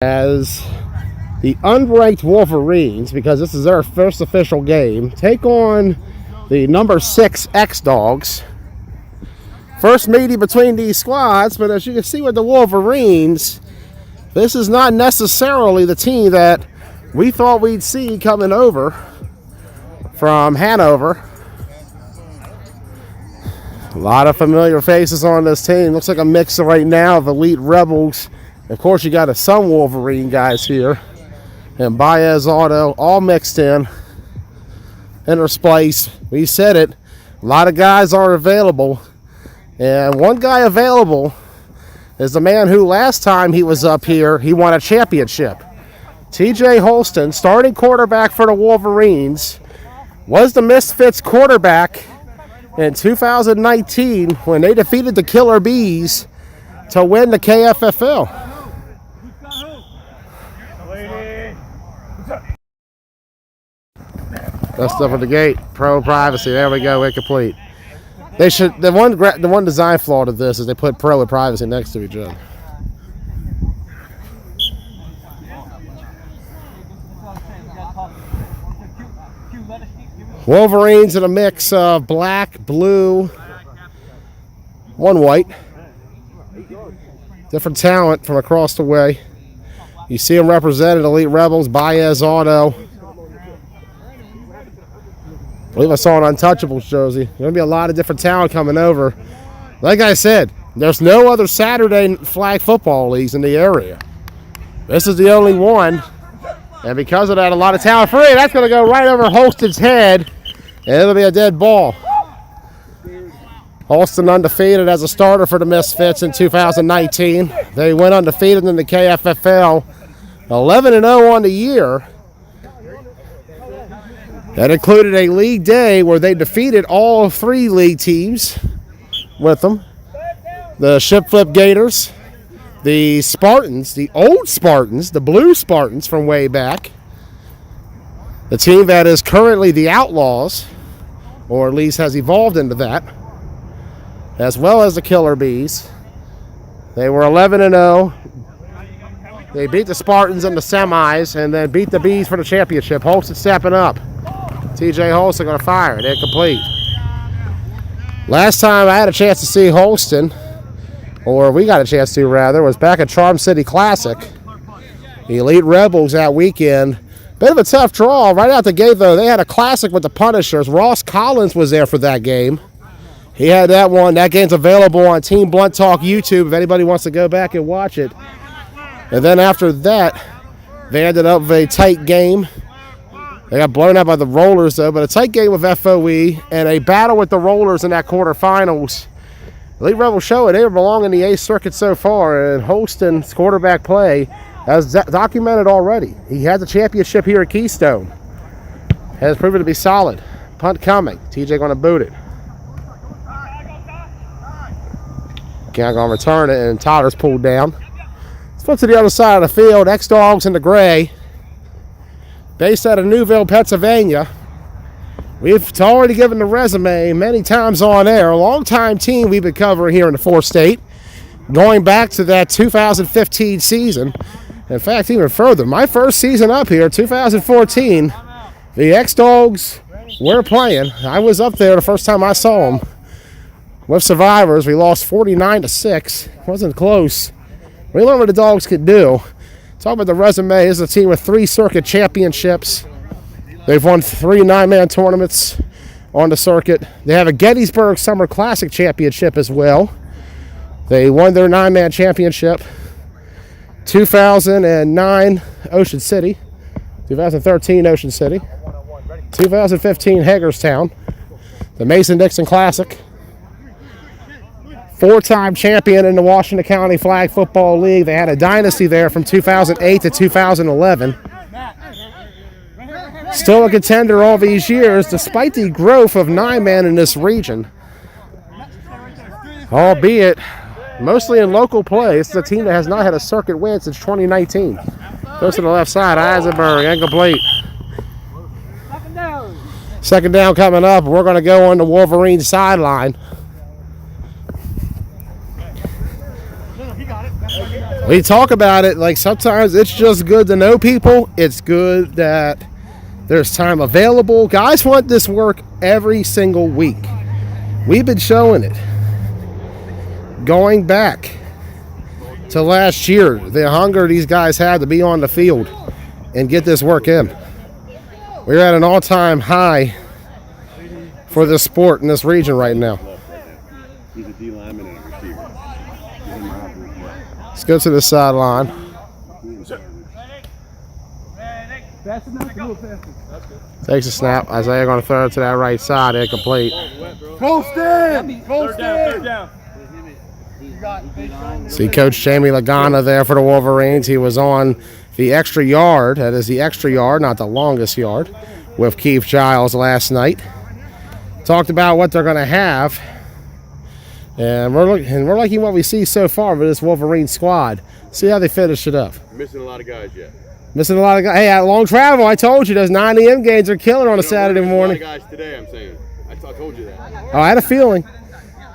As the unranked Wolverines, because this is their first official game, take on the number 6 X-Dawgs. First meeting between these squads, but as you can see with the Wolverines, this is not necessarily the team that we thought we'd see coming over from Hanover. A lot of familiar faces on this team. Looks like a mix right now of elite Rebels. Of course, you got some Wolverine guys here. And Baez Auto, all mixed in. Intersplice. We said it. A lot of guys are available. And one guy available is the man who last time he was up here, he won a championship. TJ Holston, starting quarterback for the Wolverines, was the Misfits quarterback in 2019 when they defeated the Killer Bees to win the KFFL. That's stuff at the gate. Pro privacy. There we go. Incomplete. They should. The one design flaw to this is they put pro and privacy next to each other. Wolverines in a mix of black, blue, one white. Different talent from across the way. You see them represented, Elite Rebels, Baez Auto. I believe I saw an Untouchables jersey. There's going to be a lot of different talent coming over. Like I said, there's no other Saturday flag football leagues in the area. This is the only one. And because of that, a lot of talent free. That's going to go right over Holston's head. And it'll be a dead ball. Holston undefeated as a starter for the Misfits in 2019. They went undefeated in the KFFL. 11-0 on the year. That included a league day where they defeated all 3 league teams with them. The Ship Flip Gators, the Spartans, the old Spartans, the Blue Spartans from way back. The team that is currently the Outlaws, or at least has evolved into that, as well as the Killer Bees. They were 11-0. They beat the Spartans in the semis and then beat the Bees for the championship. Holston stepping up. TJ Holston going to fire it. Incomplete. Last time I had a chance to see Holston, or we got a chance to rather, was back at Charm City Classic. The Elite Rebels that weekend. Bit of a tough draw. Right out the gate, though, they had a classic with the Punishers. Ross Collins was there for that game. He had that one. That game's available on Team Blunt Talk YouTube if anybody wants to go back and watch it. And then after that, they ended up with a tight game. They got blown out by the Rollers, though, but a tight game with FOE and a battle with the Rollers in that quarterfinals. Elite Rebels show it. They belong in the A circuit so far, and Holston's quarterback play has documented already. He has a championship here at Keystone. Has proven to be solid. Punt coming. TJ going to boot it. Can't going to return it, and Tyler's pulled down. Let's flip to the other side of the field. X-Dawgs in the gray. Based out of Newville, Pennsylvania. We've already given the resume many times on air. A long-time team we've been covering here in the 4-state. Going back to that 2015 season. In fact, even further. My first season up here, 2014, the X-Dawgs were playing. I was up there the first time I saw them. With Survivors, we lost 49-6. Wasn't close. We learned what the Dogs could do. Talk about the resume. This is a team with 3 circuit championships. They've won 3 9-man tournaments on the circuit. They have a Gettysburg Summer Classic championship as well. They won their 9-man championship. 2009 Ocean City. 2013 Ocean City. 2015 Hagerstown. The Mason-Dixon Classic. 4-time champion in the Washington County Flag Football League. They had a dynasty there from 2008 to 2011. Still a contender all these years, despite the growth of 9-man in this region. Albeit, mostly in local play. It's a team that has not had a circuit win since 2019. Goes to the left side, Eisenberg, incomplete. Second down coming up. We're going to go on the Wolverine sideline. We talk about it like sometimes it's just good to know people. It's good that there's time available. Guys want this work every single week. We've been showing it. Going back to last year, the hunger these guys had to be on the field and get this work in. We're at an all-time high for this sport in this region right now. He's a D lineman and a receiver. Let's go to the sideline. Takes a snap. Isaiah going to throw it to that right side. Incomplete. Post in! Post in! See Coach Jamie Lagana there for the Wolverines. He was on the extra yard. That is the extra yard, not the longest yard, with Keith Giles last night. Talked about what they're going to have. And we're liking what we see so far with this Wolverine squad. See how they finish it up. Missing a lot of guys yet. Missing a lot of guys. Hey, at long travel, I told you those 9 a.m. games are killing on a Saturday morning. A lot of guys today, I'm saying. I told you that. Oh, I had a feeling.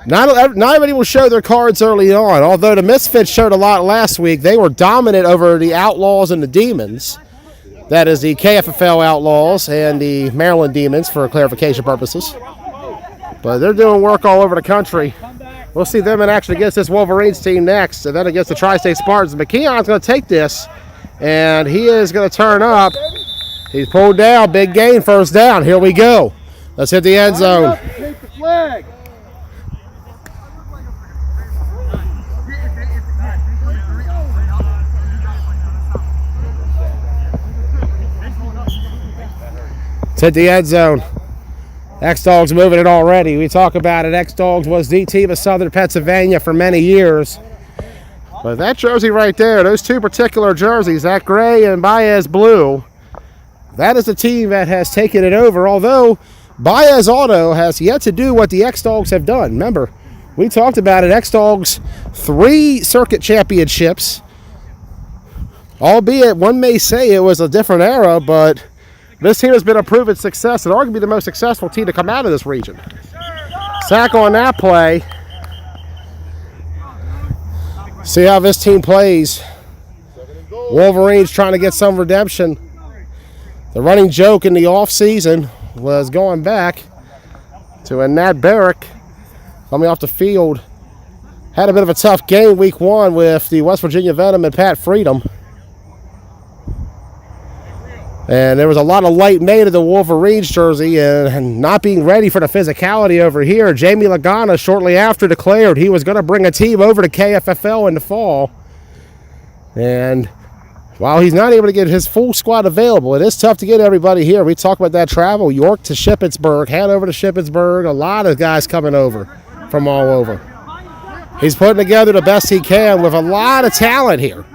Not everybody will show their cards early on. Although the Misfits showed a lot last week, they were dominant over the Outlaws and the Demons. That is the KFFL Outlaws and the Maryland Demons for clarification purposes. But they're doing work all over the country. We'll see them in action against this Wolverines team next, and then against the Tri-State Spartans. McKeon's going to take this, and he is going to turn up. He's pulled down. Big gain, first down. Here we go. Let's hit the end zone. Take the flag. Let's hit the end zone. X-Dawgs moving it already. We talk about it. X-Dawgs was the team of Southern Pennsylvania for many years. But that jersey right there, those two particular jerseys, that gray and Baez blue, that is the team that has taken it over. Although Baez Auto has yet to do what the X-Dawgs have done. Remember, we talked about it. X-Dawgs, 3 circuit championships. Albeit, one may say it was a different era, but this team has been a proven success and arguably the most successful team to come out of this region. Sack on that play. See how this team plays. Wolverines trying to get some redemption. The running joke in the offseason was going back to a Nat Barrick coming off the field. Had a bit of a tough game week 1 with the West Virginia Venom and Pat Freedom. And there was a lot of light made of the Wolverines jersey and not being ready for the physicality over here. Jamie Lagana shortly after declared he was going to bring a team over to KFFL in the fall. And while he's not able to get his full squad available, it is tough to get everybody here. We talk about that travel. York to Shippensburg, head over to Shippensburg. A lot of guys coming over from all over. He's putting together the best he can with a lot of talent here.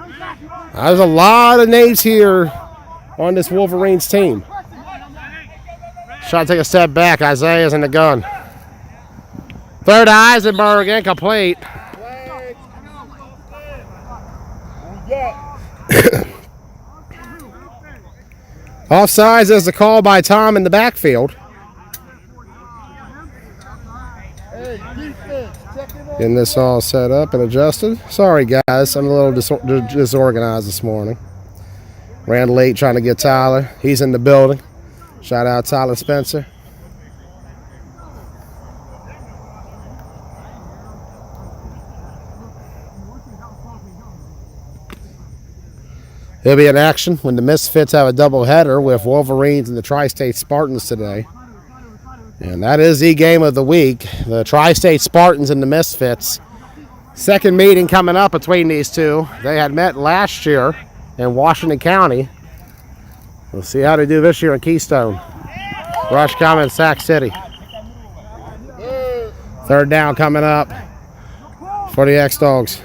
There's a lot of names here on this Wolverines team. Trying to take a step back. Isaiah's in the gun. Third to Eisenberg, incomplete. Offsides is the call by Tom in the backfield. Getting this all set up and adjusted. Sorry guys, I'm a little disorganized this morning. Ran late trying to get Tyler. He's in the building. Shout out Tyler Spencer. He'll be in action when the Misfits have a doubleheader with Wolverines and the Tri-State Spartans today. And that is the game of the week. The Tri-State Spartans and the Misfits. Second meeting coming up between these two. They had met last year in Washington County. We'll see how they do this year in Keystone. Rush coming, Sac City. Third down coming up for the X-Dawgs.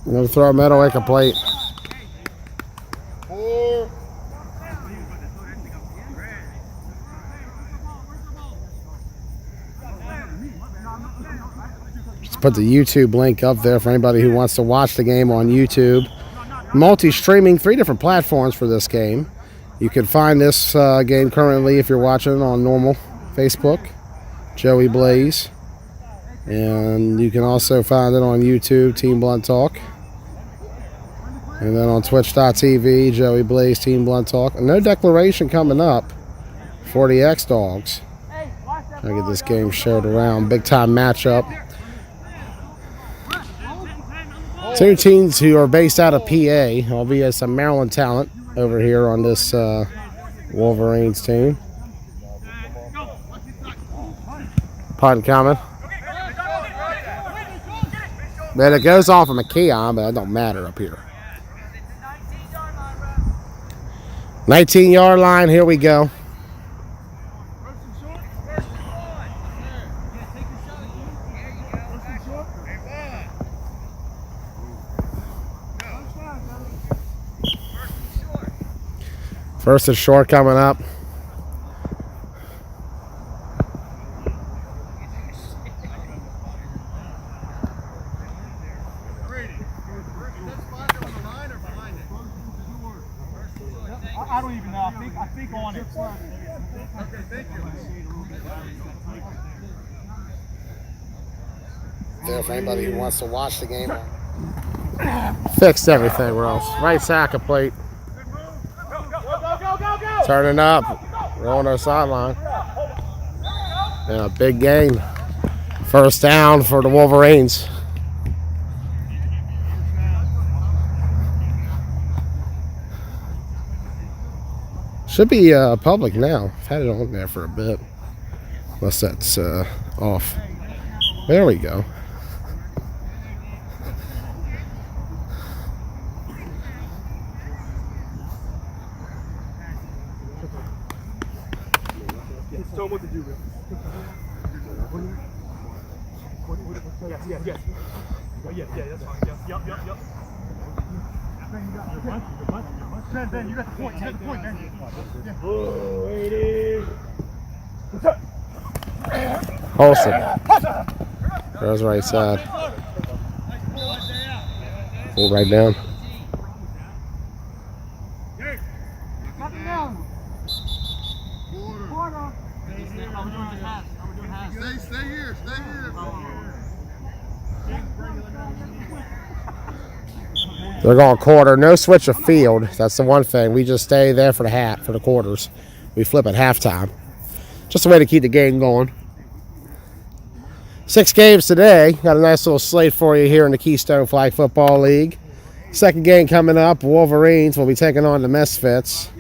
Another throw, middle, incomplete. Just put the YouTube link up there for anybody who wants to watch the game on YouTube. Multi-streaming, 3 different platforms for this game. You can find this game currently if you're watching on normal Facebook, Joey Blaze. And you can also find it on YouTube, Team Blunt Talk. And then on twitch.tv, Joey Blaze, Team Blunt Talk. And no declaration coming up for the X-Dawgs. Trying to get this game showed around. Big time matchup. 2 teams who are based out of PA, albeit some Maryland talent over here on this Wolverines team. Punt coming. But it goes off of McKeon, but it don't matter up here. 19-yard line, here we go. First and short coming up. I don't even know. I think on it. Okay, thank you. There for anybody who wants to watch the game. Fixed everything, Ross. Right sack plate. Turning up. Rolling our sideline. And a big gain. First down for the Wolverines. Should be public now. I've had it on there for a bit. Unless that's off. There we go. Tell him what to do, Bill. Yes. Yeah, that's fine. Yep. Ben, you got the point. You got the point, Ben. Holston. Goes right side. Pull right down. Stay here. They're going quarter. No switch of field. That's the one thing. We just stay there for the quarters. We flip at halftime. Just a way to keep the game going. 6 games today. Got a nice little slate for you here in the Keystone Flag Football League. Second game coming up. Wolverines will be taking on the Misfits.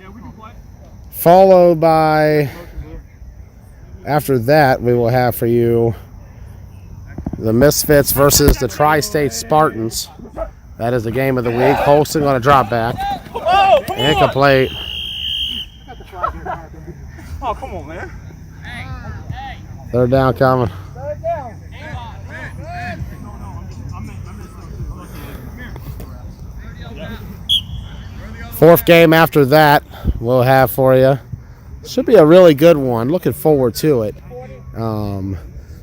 Followed by, after that, we will have for you the Misfits versus the Tri-State Spartans. That is the game of the week. Holston on a drop back. Incomplete. Oh, come on, man. Third down coming. Fourth game after that we'll have for you. Should be a really good one. Looking forward to it.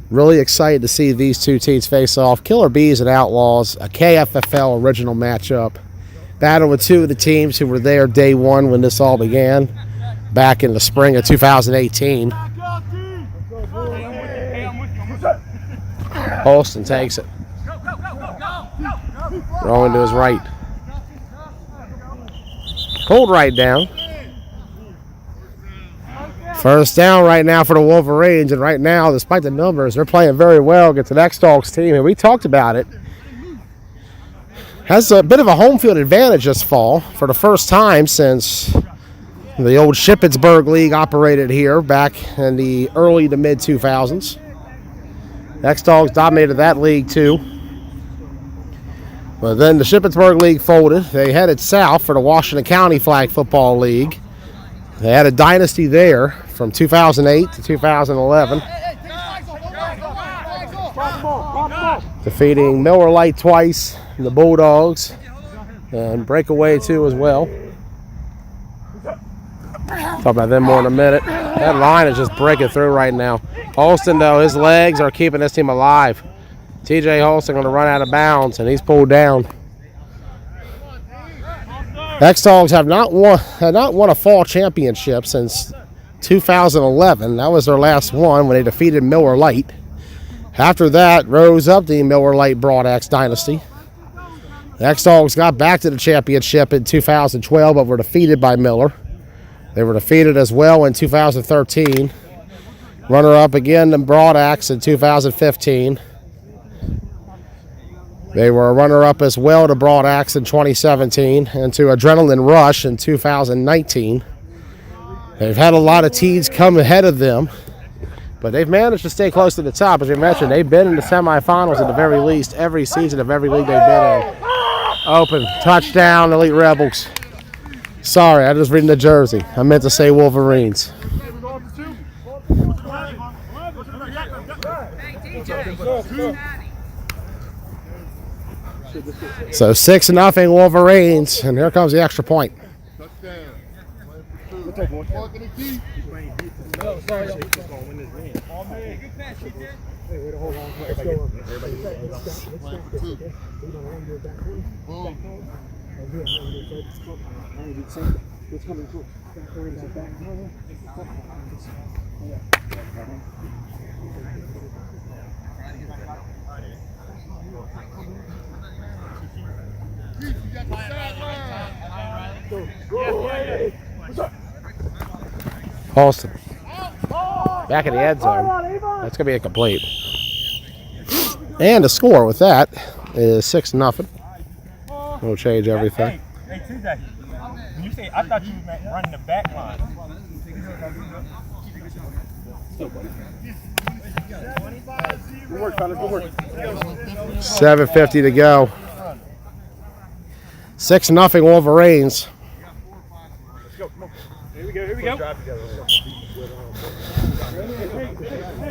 Really excited to see these 2 teams face off. Killer Bees and Outlaws, a KFFL original matchup. Battle with 2 of the teams who were there day 1 when this all began, back in the spring of 2018. Holston takes it. Rolling to his right. Pulled right down. First down right now for the Wolverines, and right now, despite the numbers, they're playing very well against an X-Dawgs team, and we talked about it. Has a bit of a home field advantage this fall for the first time since The old Shippensburg League operated here back in the early to mid 2000s. X-Dawgs dominated that league too. But then the Shippensburg League folded. They headed south for the Washington County Flag Football League. They had a dynasty there from 2008 to 2011. Defeating Miller Lite twice, the Bulldogs, and Breakaway too as well. Talk about them more in a minute. That line is just breaking through right now. Holston, though, his legs are keeping this team alive. TJ Holston going to run out of bounds, and he's pulled down. X-Dawgs have not won a fall championship since 2011. That was their last one when they defeated Miller Lite. After that, rose up the Miller Lite Broad Axe dynasty. The X-Dawgs got back to the championship in 2012, but were defeated by Miller. They were defeated as well in 2013. Runner-up again in Broad Axe in 2015. They were a runner-up as well to Broad Axe in 2017 and to Adrenaline Rush in 2019. They've had a lot of teams come ahead of them, but they've managed to stay close to the top. As you mentioned, they've been in the semifinals at the very least every season of every league they've been in. Open, touchdown, Elite Rebels. Sorry, I just reading the jersey. I meant to say Wolverines. So 6-0 Wolverines, and here comes the extra point. Holston. Back in the end zone. That's going to be incomplete. And the score with that is 6-0. We'll change everything. Hey, TJ, when you say, I thought you meant running the back line. Good work, fellas. Good work. 7:50 to go. 6-0 Wolverines. Here we go. Here we go.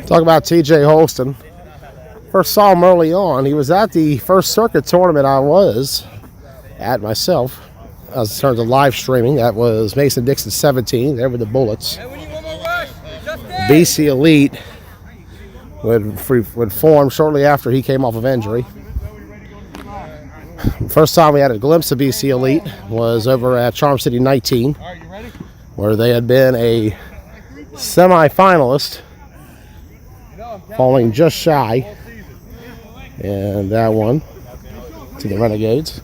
Talk about TJ Holston. First saw him early on. He was at the first circuit tournament I was at myself. As in terms of live streaming, that was Mason-Dixon 17. There were the Bullets. BC Elite would form shortly after he came off of injury. First time we had a glimpse of BC Elite was over at Charm City 19, where they had been a semi-finalist, falling just shy, and that one to the Renegades.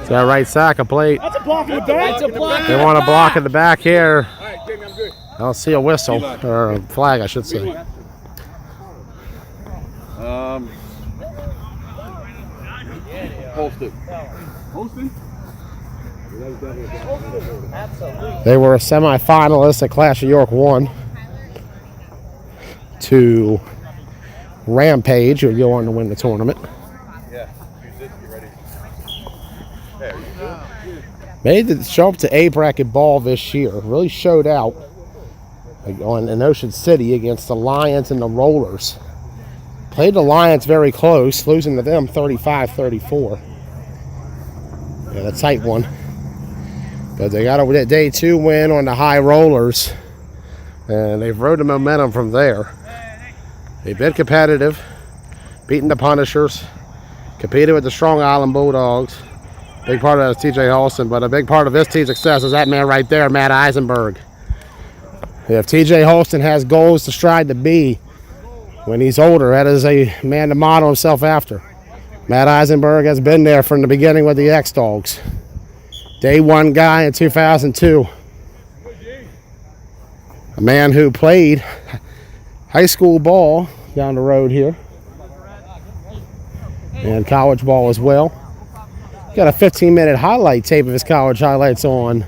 So that right side complete. That's a block in the back. They want a block in the back here. I don't see a whistle, or a flag, I should say. Holston? They were a semi-finalist at Clash of York 1 to Rampage, who go on to win the tournament. Made the show up to A bracket ball this year. Really showed out in Ocean City against the Lions and the Rollers. Played the Lions very close, losing to them 35-34. Yeah, a tight one. But they got a day 2 win on the High Rollers, and they've rode the momentum from there. They've been competitive, beating the Punishers, competed with the Strong Island Bulldogs. Big part of that is TJ Holston, but a big part of this team's success is that man right there, Matt Eisenberg. If TJ Holston has goals to strive to be when he's older, that is a man to model himself after. Matt Eisenberg has been there from the beginning with the X-Dawgs. Day 1 guy in 2002. A man who played high school ball down the road here, and college ball as well. Got a 15-minute highlight tape of his college highlights on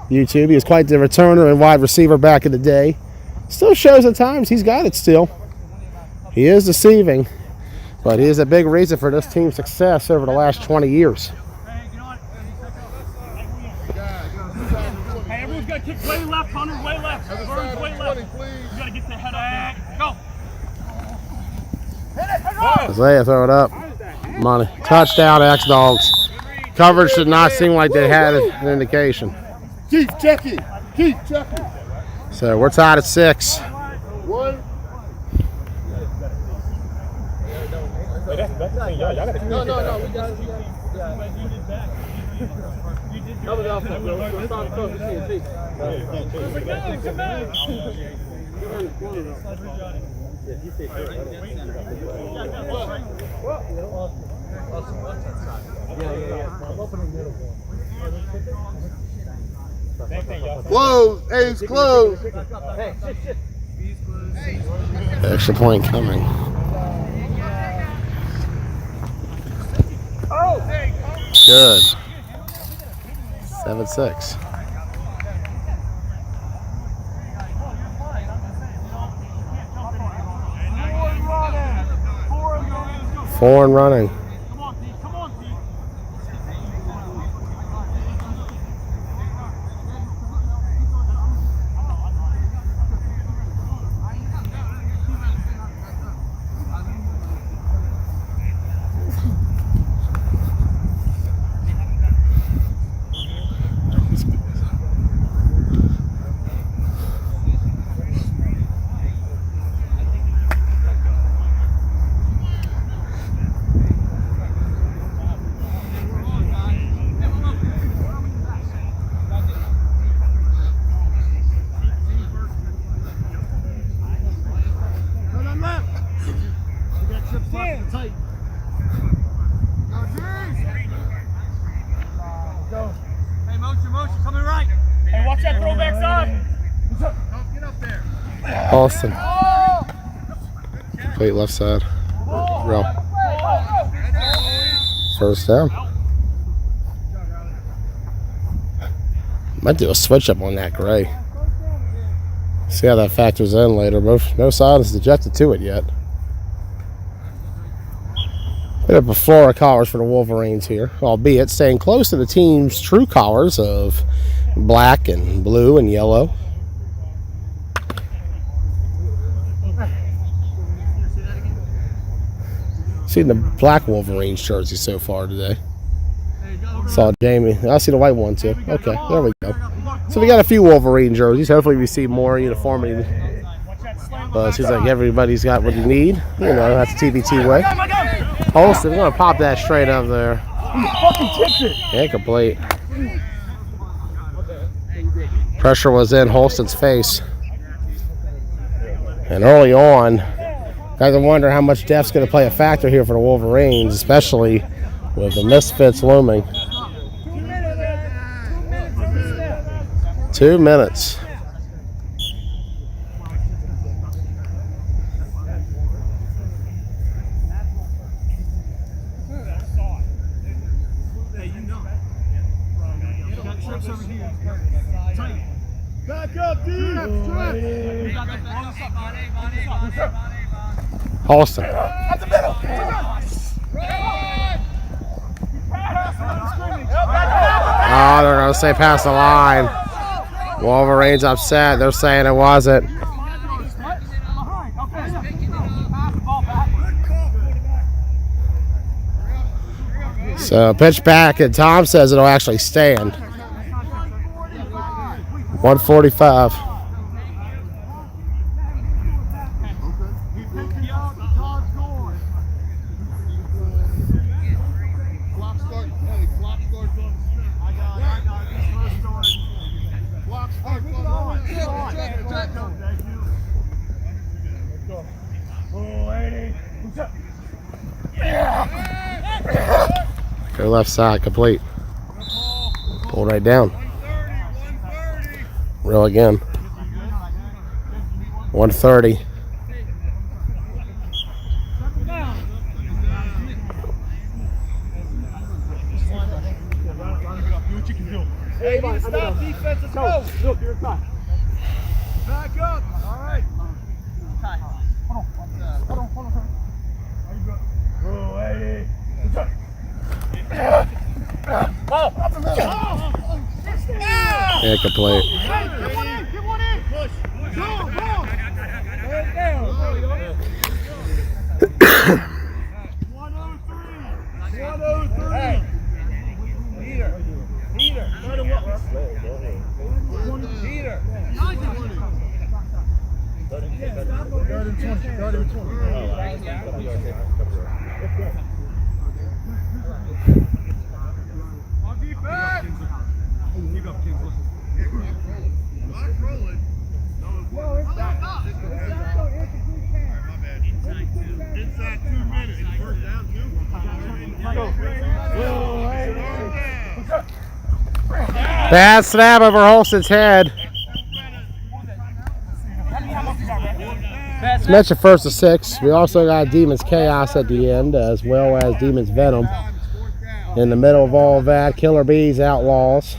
YouTube. He was quite the returner and wide receiver back in the day. Still shows at times he's got it still. He is deceiving, but he is a big reason for this team's success over the last 20 years. Hey, everyone's got to kick way left, Hunter, way left. Burns, way left. You got to get the head out. Go. Isaiah, throw it up. Money. Touchdown, X-Dawgs. Coverage did not seem like they had an indication. Keep checking. Keep checking. So we're tied at 6. One. No. We got it. Close. A's close. Extra point coming. Good. 7-6. Four and running. Austin. Complete left side. Real. First down. Might do a switch up on that gray. See how that factors in later. No side is ejected to it yet. Bit of a floor of collars for the Wolverines here, albeit staying close to the team's true colors of black and blue and yellow. Seen the black Wolverines jersey so far today. Saw Jamie. I see the white one too. Okay, there we go. So we got a few Wolverine jerseys. Hopefully we see more uniformity. But it seems like everybody's got what you need. You know, that's the TBT way. Holston, we're going to pop that straight up there. Incomplete. Pressure was in Holston's face. And early on, guys, I wonder how much depth's going to play a factor here for the Wolverines, especially with the Misfits looming. 2 minutes. Back up, dude. Holston. At the middle. Oh, they're going to say pass the line. Wolverines upset. They're saying it wasn't. So pitch back, and Tom says it'll actually stand. 145. Go left side, complete. Pull right down. Reel again. 130. Hey, you need to stop defense. Let's go. Look, you're inside. Back up. All right. Hold on. How you go? Go, Eddie. Ball. Up the middle. Yeah, good play. Get one in. Push. Go. Lay it down. 103. Hey. Peter. Let him up. Peter. 30 and 20. On defense. Keep up, kids. Lock rolling. No, it's back. Inside 2 minutes. First down, 2. Bad snap over Holston's head. Mentioned 1st and 6. We also got Demons Chaos at the end, as well as Demons Venom. In the middle of all that, Killer Bees, Outlaws.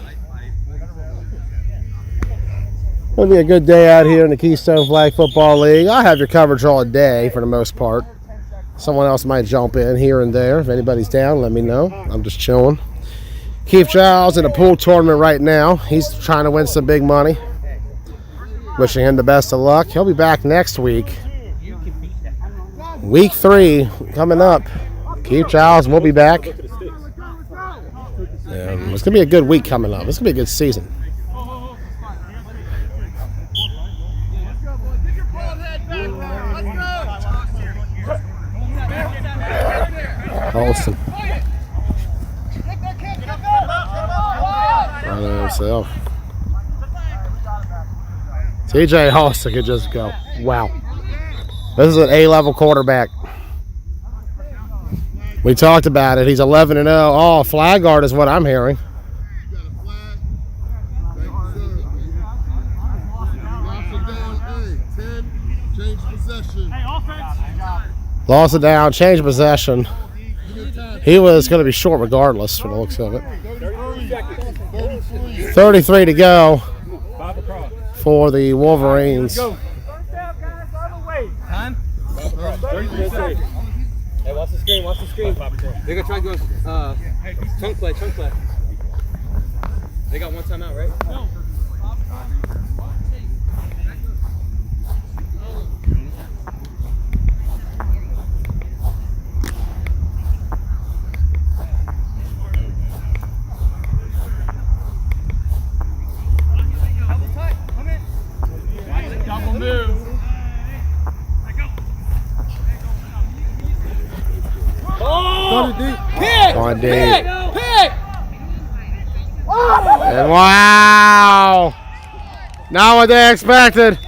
It'll be a good day out here in the Keystone Flag Football League. I'll have your coverage all day for the most part. Someone else might jump in here and there. If anybody's down, let me know. I'm just chilling. Keith Giles in a pool tournament right now. He's trying to win some big money. Wishing him the best of luck. He'll be back next week. Week 3 coming up. Keith Giles will be back. It's going to be a good week coming up. It's going to be a good season. Holston. Running himself. TJ Holston could just go. Wow. This is an A-level quarterback. We talked about it. He's 11-0. Oh, flag guard is what I'm hearing. Lost it down, change possession. He was going to be short regardless from the looks of it. 33 to go for the Wolverines. Time? 33 seconds. Hey, watch the screen. They're going to try to go chunk play. They got one time out, right? No. Double move. Started deep. Pick! On D. Pick! And wow! Not what they expected.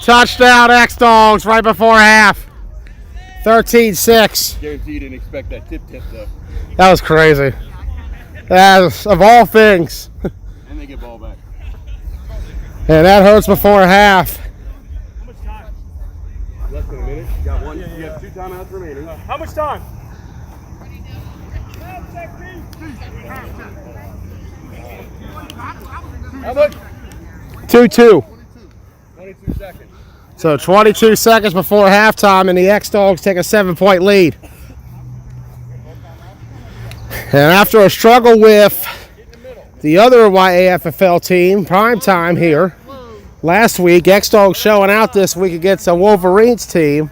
Touchdown X-Dawgs right before half. 13-6. Guarantee you didn't expect that tip though. That was crazy. That, of all things. And they get ball back. And that hurts before half. Less than a minute. You got one. You have 2 timeouts remaining. How much time? How much? 2-2. 22 seconds. So 22 seconds before halftime, and the X-Dawgs take a 7-point lead. And after a struggle with the other YAFFL team, primetime here, last week, X-Dawgs showing out this week against a Wolverines team.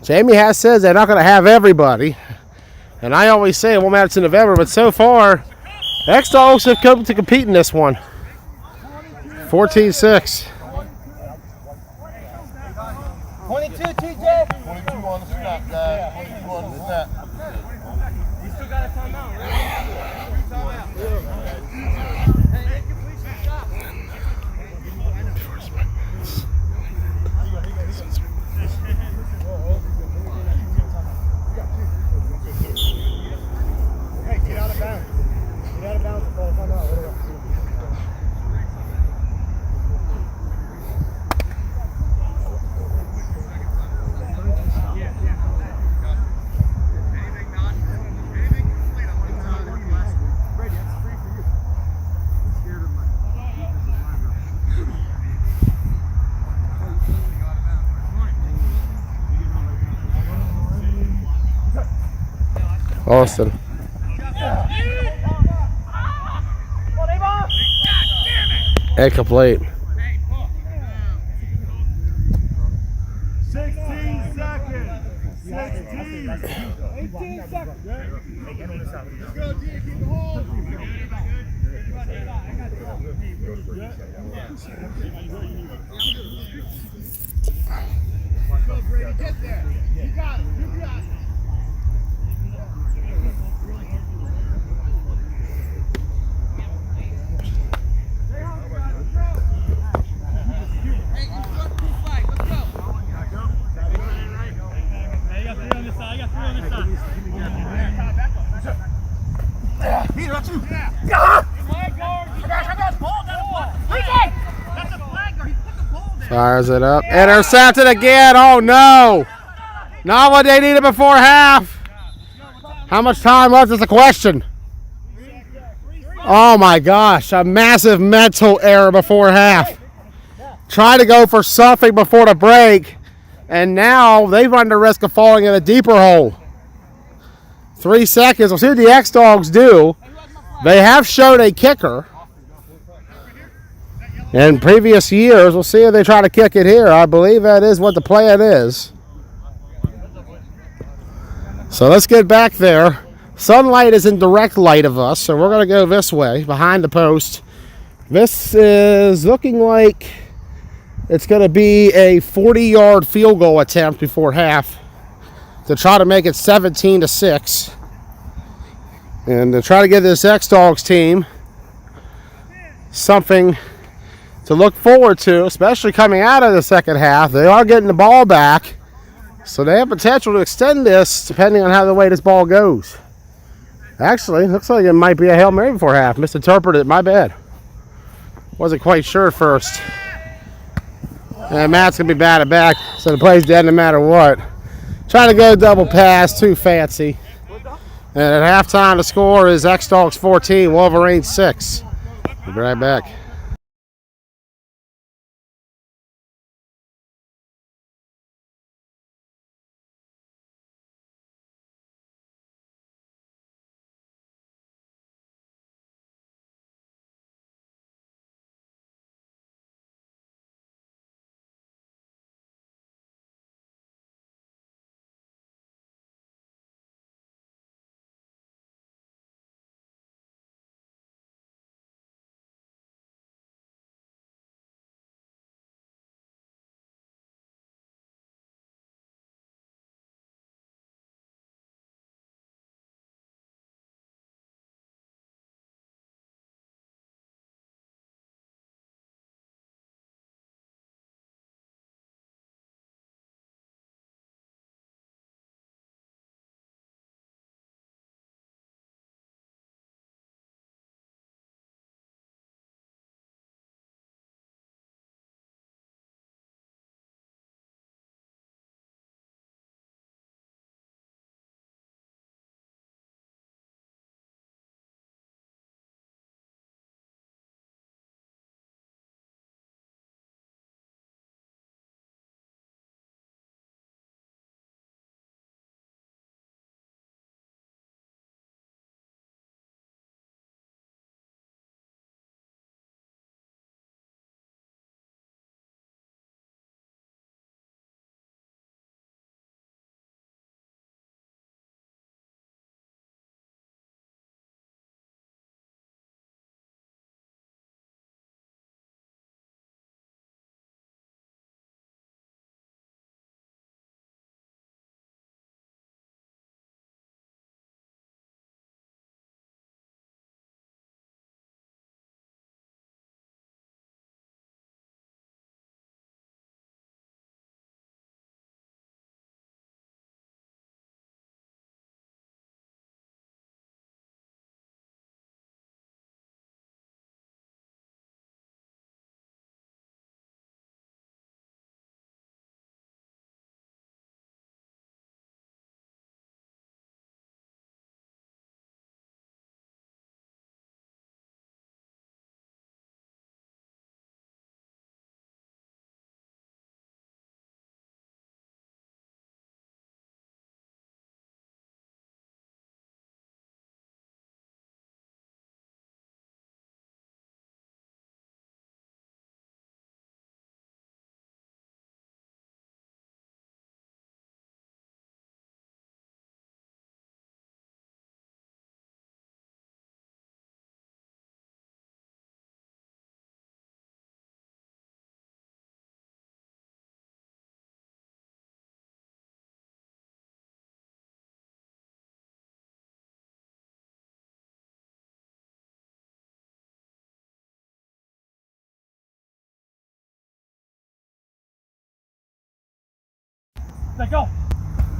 Jamie has says they're not going to have everybody. And I always say it won't matter to November, but so far, X-Dawgs have come to compete in this one. 14-6. 22, TJ. 22 on the snap, guys. 22 on the snap. You still got a timeout, right? Hey, get out of bounds. Get out of bounds and call a timeout. Austin. Incomplete. 16 seconds. 16. 18 seconds. Let's go, D. Keep the hold. Let's go, Brady. Get there. You got it. You got it. Fires it up. Intercepted again. Oh no. Not what they needed before half. How much time left is the question. Oh my gosh. A massive mental error before half. Try to go for something before the break. And now they run the risk of falling in a deeper hole. 3 seconds. We'll see what the X-Dawgs do. They have shown a kicker in previous years. We'll see if they try to kick it here. I believe that is what the plan is. So let's get back there. Sunlight is in direct light of us, so we're going to go this way, behind the post. This is looking like it's going to be a 40-yard field goal attempt before half to try to make it 17-6. And to try to give this X-Dawgs team something to look forward to, especially coming out of the second half. They are getting the ball back, so they have potential to extend this depending on how the way this ball goes. Actually, looks like it might be a Hail Mary before half. Misinterpreted it, my bad. Wasn't quite sure at first. And Matt's going to be batted back, so the play's dead no matter what. Trying to go double pass, too fancy. And at halftime, the score is X-Dawgs 14, Wolverines 6. We'll be right back.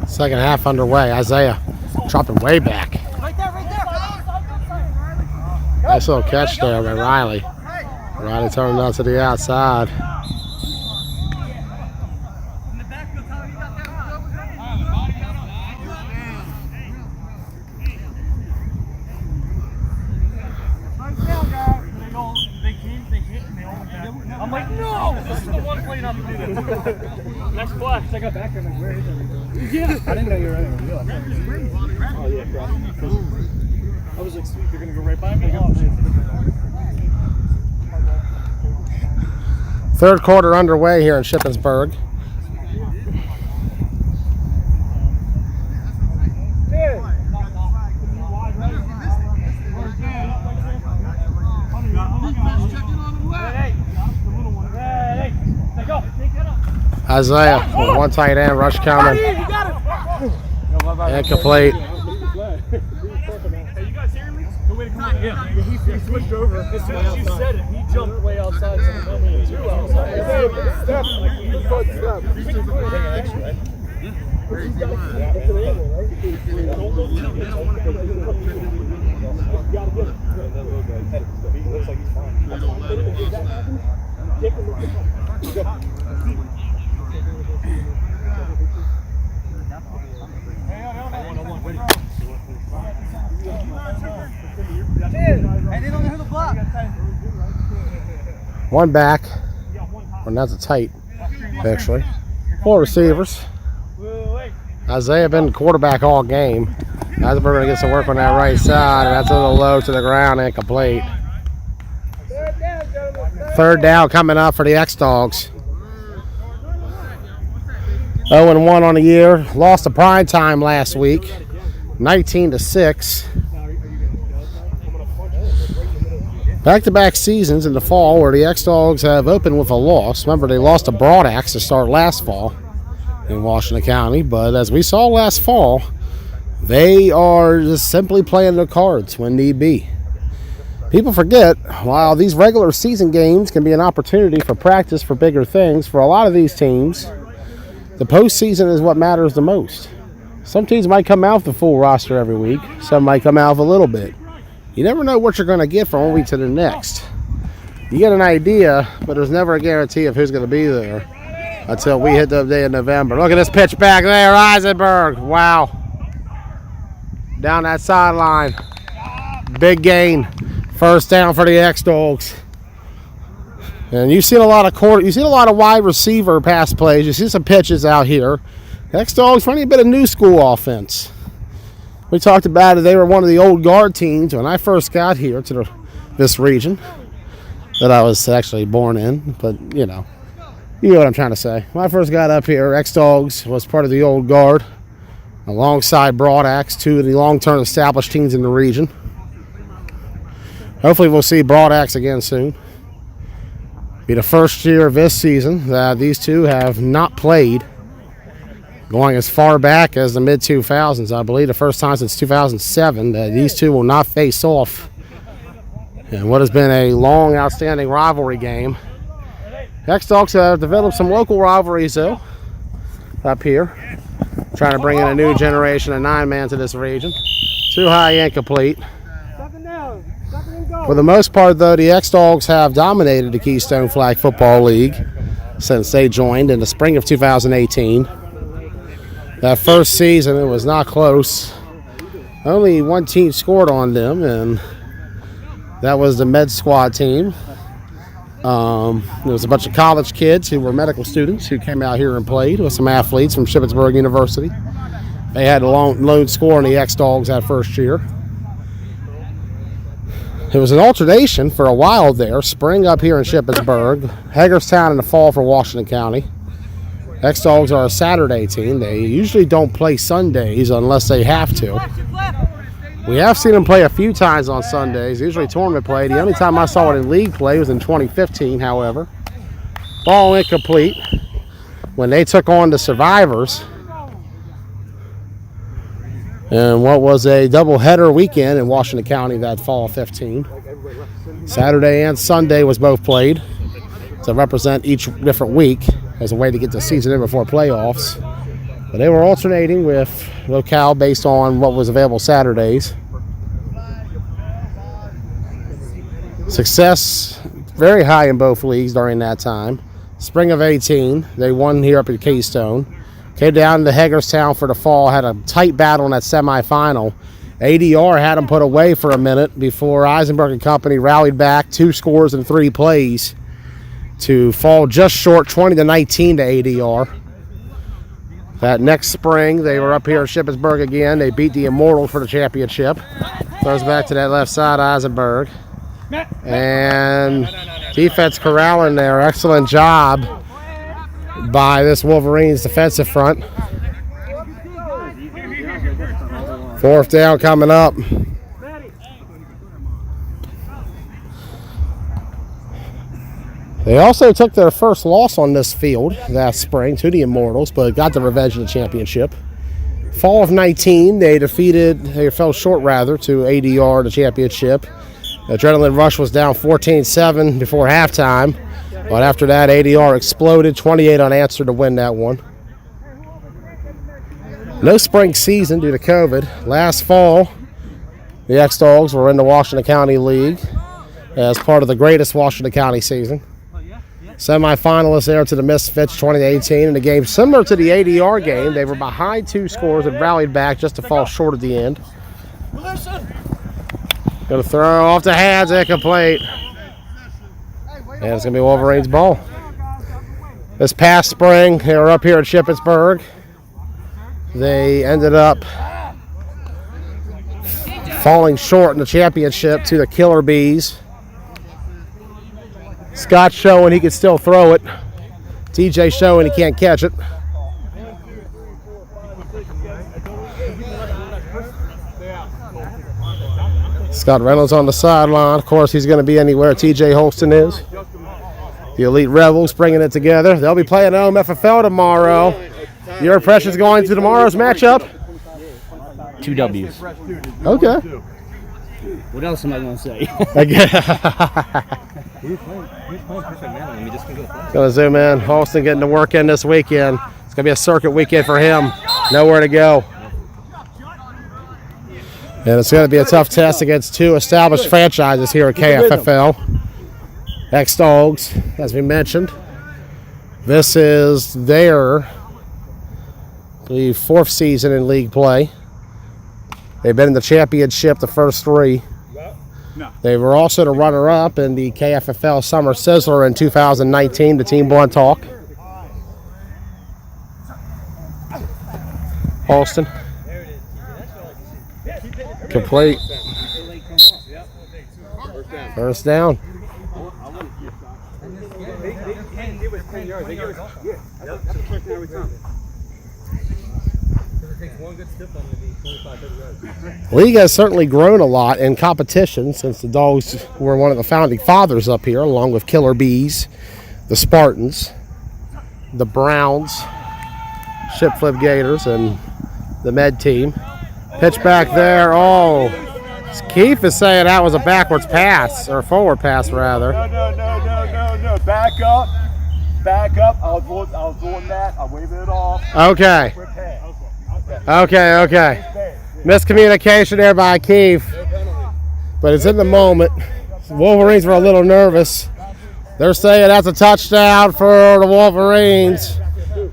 Second half underway. Isaiah dropping way back. Right there. Nice little catch there by Riley. Riley turning out to the outside. I'm like, no! This is the one play not to do this. Next flash. I got back there. Like, where is everything? Yeah. I didn't know you were running a wheel. Oh, yeah, crap. I was like, sweet, they're going to go right by me. Third quarter underway here in Shippensburg. Isaiah with one tight end, rush counter. Incomplete. Hey, you guys hear me? Go way to come on. Yeah, he switched over. As soon as you said it, he jumped way outside. So two outside. Step. One back. Well, that's a tight, actually. 4 receivers. Isaiah been the quarterback all game. Now we're going to get some work on that right side, and that's a little low to the ground, incomplete. Third down coming up for the X-Dawgs. 0-1 on the year. Lost to prime time last week, 19-6. Back-to-back seasons in the fall where the X-Dawgs have opened with a loss. Remember, they lost to Broadaxe to start last fall in Washington County. But as we saw last fall, they are just simply playing their cards when need be. People forget, while these regular season games can be an opportunity for practice for bigger things, for a lot of these teams, the postseason is what matters the most. Some teams might come out with the full roster every week. Some might come out with a little bit. You never know what you're going to get from one week to the next. You get an idea, but there's never a guarantee of who's going to be there until we hit the day of November. Look at this pitch back there, Eisenberg. Wow. Down that sideline. Big gain. First down for the X-Dawgs. And you've seen a lot of wide receiver pass plays. You see some pitches out here. X-Dawgs running a bit of new school offense. We talked about it. They were one of the old guard teams when I first got here to this region that I was actually born in. But, you know what I'm trying to say. When I first got up here, X-Dawgs was part of the old guard alongside Broadaxe, two of the long-term established teams in the region. Hopefully we'll see Broadaxe again soon. Be the first year of this season that these two have not played, going as far back as the mid-2000s. I believe the first time since 2007 that these two will not face off in what has been a long, outstanding rivalry game. X-Dawgs have developed some local rivalries, though, up here. Trying to bring in a new generation of 9-man to this region. Too high, incomplete. For the most part, though, the X-Dawgs have dominated the Keystone Flag Football League since they joined in the spring of 2018. That first season, it was not close. Only one team scored on them, and that was the Med Squad team. There was a bunch of college kids who were medical students who came out here and played with some athletes from Shippensburg University. They had a lone score on the X-Dawgs that first year. It was an alternation for a while there. Spring up here in Shippensburg, Hagerstown in the fall for Washington County. X-Dawgs are a Saturday team. They usually don't play Sundays unless they have to. We have seen them play a few times on Sundays, usually tournament play. The only time I saw it in league play was in 2015, however. Ball incomplete when they took on the Survivors. And what was a doubleheader weekend in Washington County that fall 15. Saturday and Sunday was both played to represent each different week as a way to get the season in before playoffs. But they were alternating with locale based on what was available Saturdays. Success very high in both leagues during that time. Spring of 18, they won here up at Keystone. Came down to Hagerstown for the fall, had a tight battle in that semifinal. ADR had them put away for a minute before Eisenberg and company rallied back 2 scores in 3 plays to fall just short 20-19 to ADR. That next spring, they were up here at Shippensburg again. They beat the Immortals for the championship. Throws back to that left side, Eisenberg. And defense corralling there. Excellent job by this Wolverines defensive front. 4th down coming up. They also took their first loss on this field that spring to the Immortals, but got the revenge of the championship. Fall of 19, they fell short to ADR, the championship. Adrenaline Rush was down 14-7 before halftime, but after that, ADR exploded, 28 unanswered to win that one. No spring season due to COVID. Last fall, the X-Dawgs were in the Washington County League as part of the greatest Washington County season. Semi-finalists there to the Misfits 2018 in a game similar to the ADR game. They were behind 2 scores and rallied back just to fall short at the end. Going to throw off the hands, incomplete. And it's going to be Wolverines' ball. This past spring, they were up here at Shippensburg. They ended up falling short in the championship to the Killer Bees. Scott showing he can still throw it. TJ showing he can't catch it. Scott Reynolds on the sideline. Of course, he's going to be anywhere TJ Holston is. The Elite Rebels bringing it together. They'll be playing OMFFL tomorrow. Your impressions going to tomorrow's matchup? 2 W's. Okay. What else am I going to say? Going to zoom in. Holston getting to work in this weekend. It's going to be a circuit weekend for him. Nowhere to go. And it's going to be a tough test against 2 established franchises here at KFFL. X-Dawgs, as we mentioned. This is their, I believe, 4th season in league play. They've been in the championship the first 3. They were also the runner-up in the KFFL Summer Sizzler in 2019, the Team 1 talk. Holston. Complete. First down. League has certainly grown a lot in competition since the Dogs were one of the founding fathers up here, along with Killer Bees, the Spartans, the Browns, Ship Flip Gators, and the Med team. Pitch back there. Oh, Keith is saying that was a backwards pass, or a forward pass, rather. No. Back up. Back up. I was doing that. I waved it off. Okay. Miscommunication there by Keith. But it's in the moment. Wolverines were a little nervous. They're saying that's a touchdown for the Wolverines.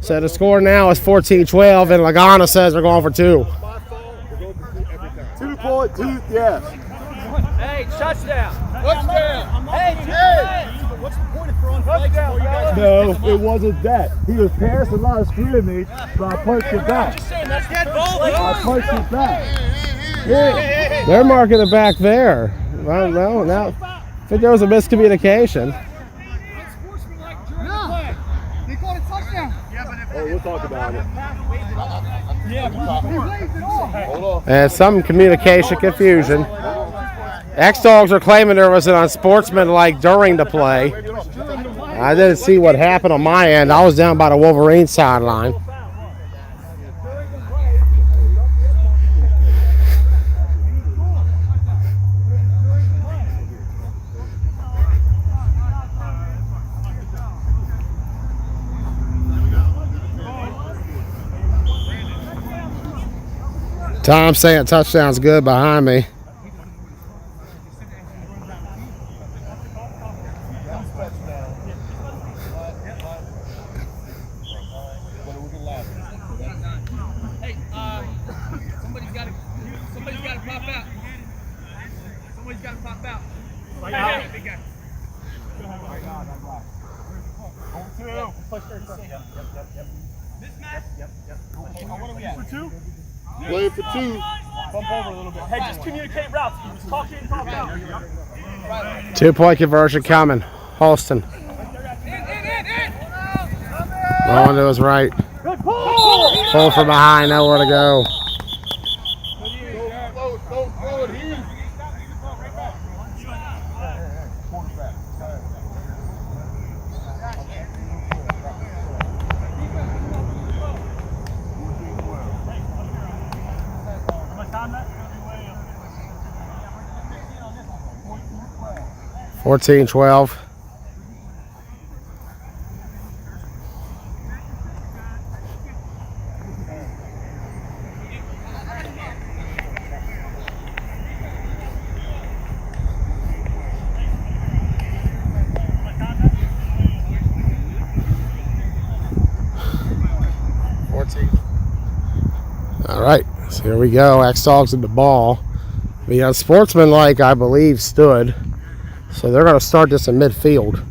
So the score now is 14-12, and Lagana says we're going for 2. 2.2, yes. Hey, touchdown. What's the point of throwing flags before you guys? No, it wasn't that. He was past a lot of scrimmage, but I punched it back. I punched it back. Yeah. They're marking it back there. Well, no, now I think there was a miscommunication. They called a touchdown. Oh, we'll talk about it. And some communication confusion. X-Dawgs are claiming there was an unsportsmanlike during the play. I didn't see what happened on my end. I was down by the Wolverine sideline. Tom saying touchdown's good behind me. Hey, somebody's got to pop out. Somebody's got to pop out. Hey, big guy. What are we at? For two? Play for two. Bump over a little bit. Hey, just communicate routes. Just talk in, talk out. 2-point conversion coming. Halston. Rolling to his right. Pull from behind, nowhere to go. Don't throw it here. 14-12. All right, so here we go. X-Dawgs in the ball. The unsportsmanlike, I believe, stood. So they're going to start this in midfield.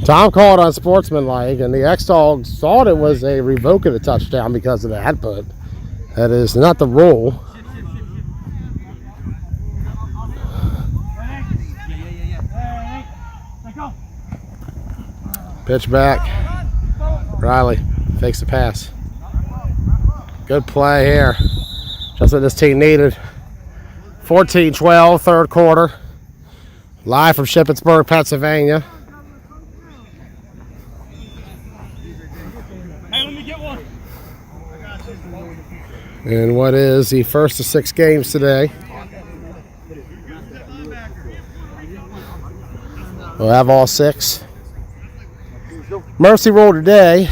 Tom called unsportsmanlike, and the X-Dawgs thought it was a revoke of the touchdown because of that, but that is not the rule. Pitch back. Riley fakes the pass. Good play here. Just what this team needed. 14-12, third quarter. Live from Shippensburg, Pennsylvania. Hey, let me get one. And what is the first of 6 games today. We'll have all 6. Mercy rule today.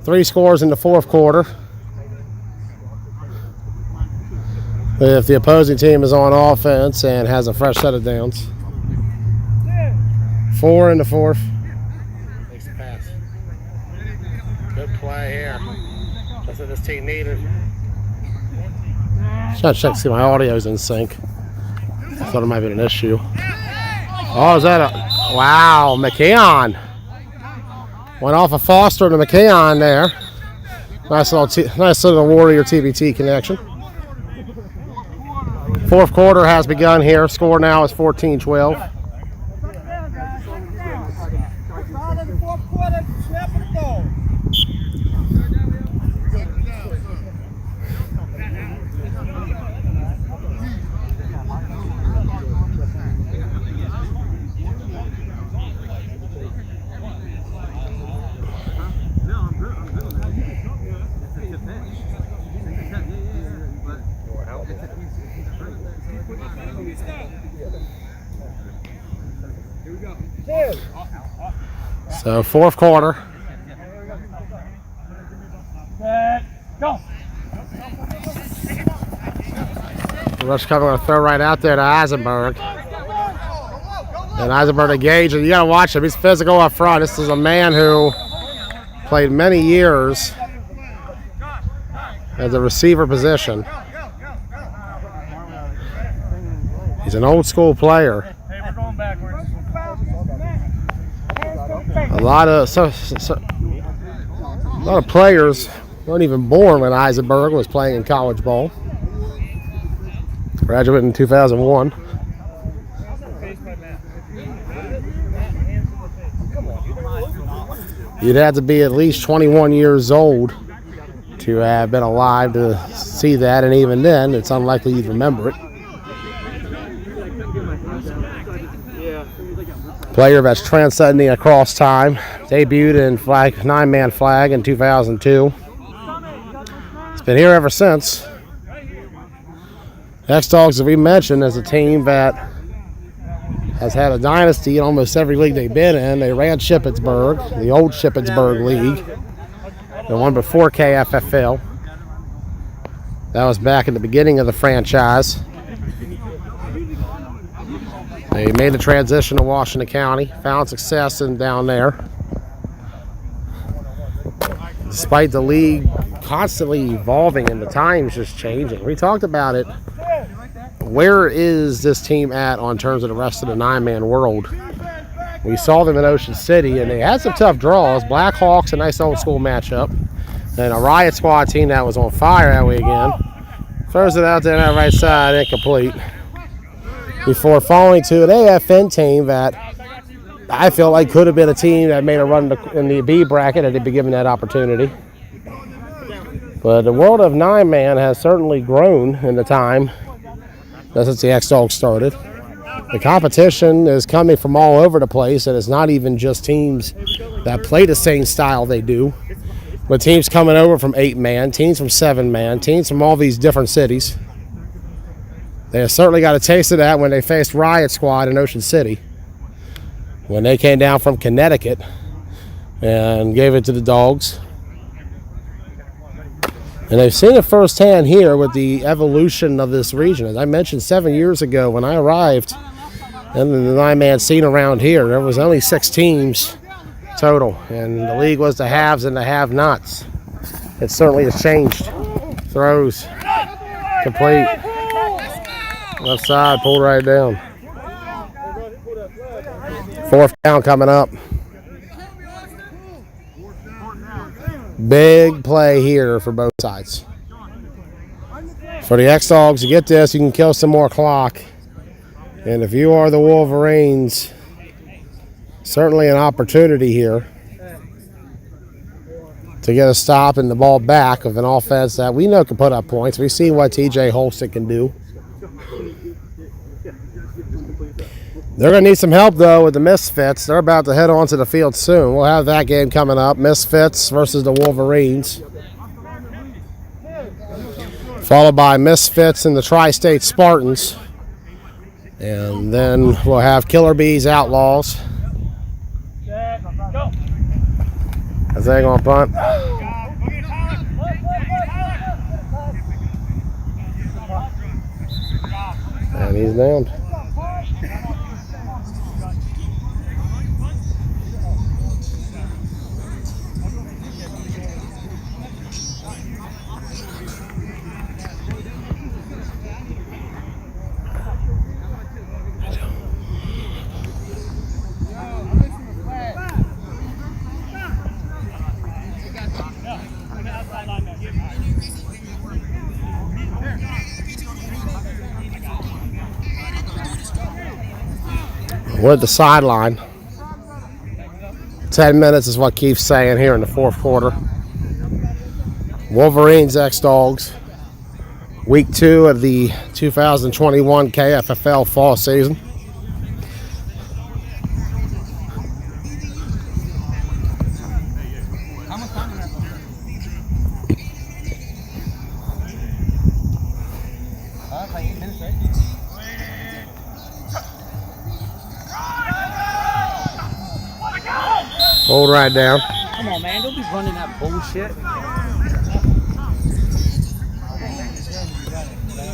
3 scores in the fourth quarter. If the opposing team is on offense and has a fresh set of downs. 4 in the fourth. Makes the pass. Good play here. That's what this team needed. Just trying to check to see my audio's in sync. I thought it might have been an issue. Oh, is that a... Wow, McKeon. Went off of Foster to McKeon there. Nice little Warrior TBT connection. Fourth quarter has begun here. Score now is 14-12. So fourth quarter. Go. Rush coming to throw right out there to Eisenberg. And Eisenberg engaged. You got to watch him. He's physical up front. This is a man who played many years as a receiver position. He's an old school player. Hey, we're going backwards. A lot of players weren't even born when Eisenberg was playing in college ball. Graduated in 2001. You'd have to be at least 21 years old to have been alive to see that, and even then, it's unlikely you'd remember it. Player that's transcending across time. Debuted in 9-man flag in 2002. It's been here ever since. X-Dawgs, as we mentioned, is a team that has had a dynasty in almost every league they've been in. They ran Shippensburg, the old Shippensburg League, the one before KFFL. That was back at the beginning of the franchise. They made the transition to Washington County, found success down there. Despite the league constantly evolving and the times just changing. We talked about it. Where is this team at on terms of the rest of the 9-man world? We saw them in Ocean City, and they had some tough draws. Blackhawks, a nice old school matchup. And a Riot Squad team that was on fire that way again. Throws it out there on that right side, incomplete. Before falling to an AFN team that I feel like could have been a team that made a run in the B bracket had they been given that opportunity. But the world of 9-man has certainly grown in the time since the X-Dawgs started. The competition is coming from all over the place, and it's not even just teams that play the same style they do. But teams coming over from 8-man, teams from 7-man, teams from all these different cities. They have certainly got a taste of that when they faced Riot Squad in Ocean City. When they came down from Connecticut and gave it to the Dogs. And they've seen it firsthand here with the evolution of this region. As I mentioned 7 years ago when I arrived in the 9-man scene around here, there was only 6 teams total, and the league was the haves and the have-nots. It certainly has changed. Throws complete. Left side, pulled right down. 4th down coming up. Big play here for both sides. For the X-Dawgs to get this, you can kill some more clock. And if you are the Wolverines, certainly an opportunity here to get a stop and the ball back of an offense that we know can put up points. We've seen what TJ Holston can do. They're going to need some help, though, with the Misfits. They're about to head onto the field soon. We'll have that game coming up. Misfits versus the Wolverines. Followed by Misfits and the Tri-State Spartans. And then we'll have Killer Bees Outlaws. Is they going to punt? And he's down. We're at the sideline. 10 minutes is what Keith's saying here in the 4th quarter. Wolverines, X-Dawgs. Week 2 of the 2021 KFFL fall season. Hold right down. Come on, man. Don't be running that bullshit.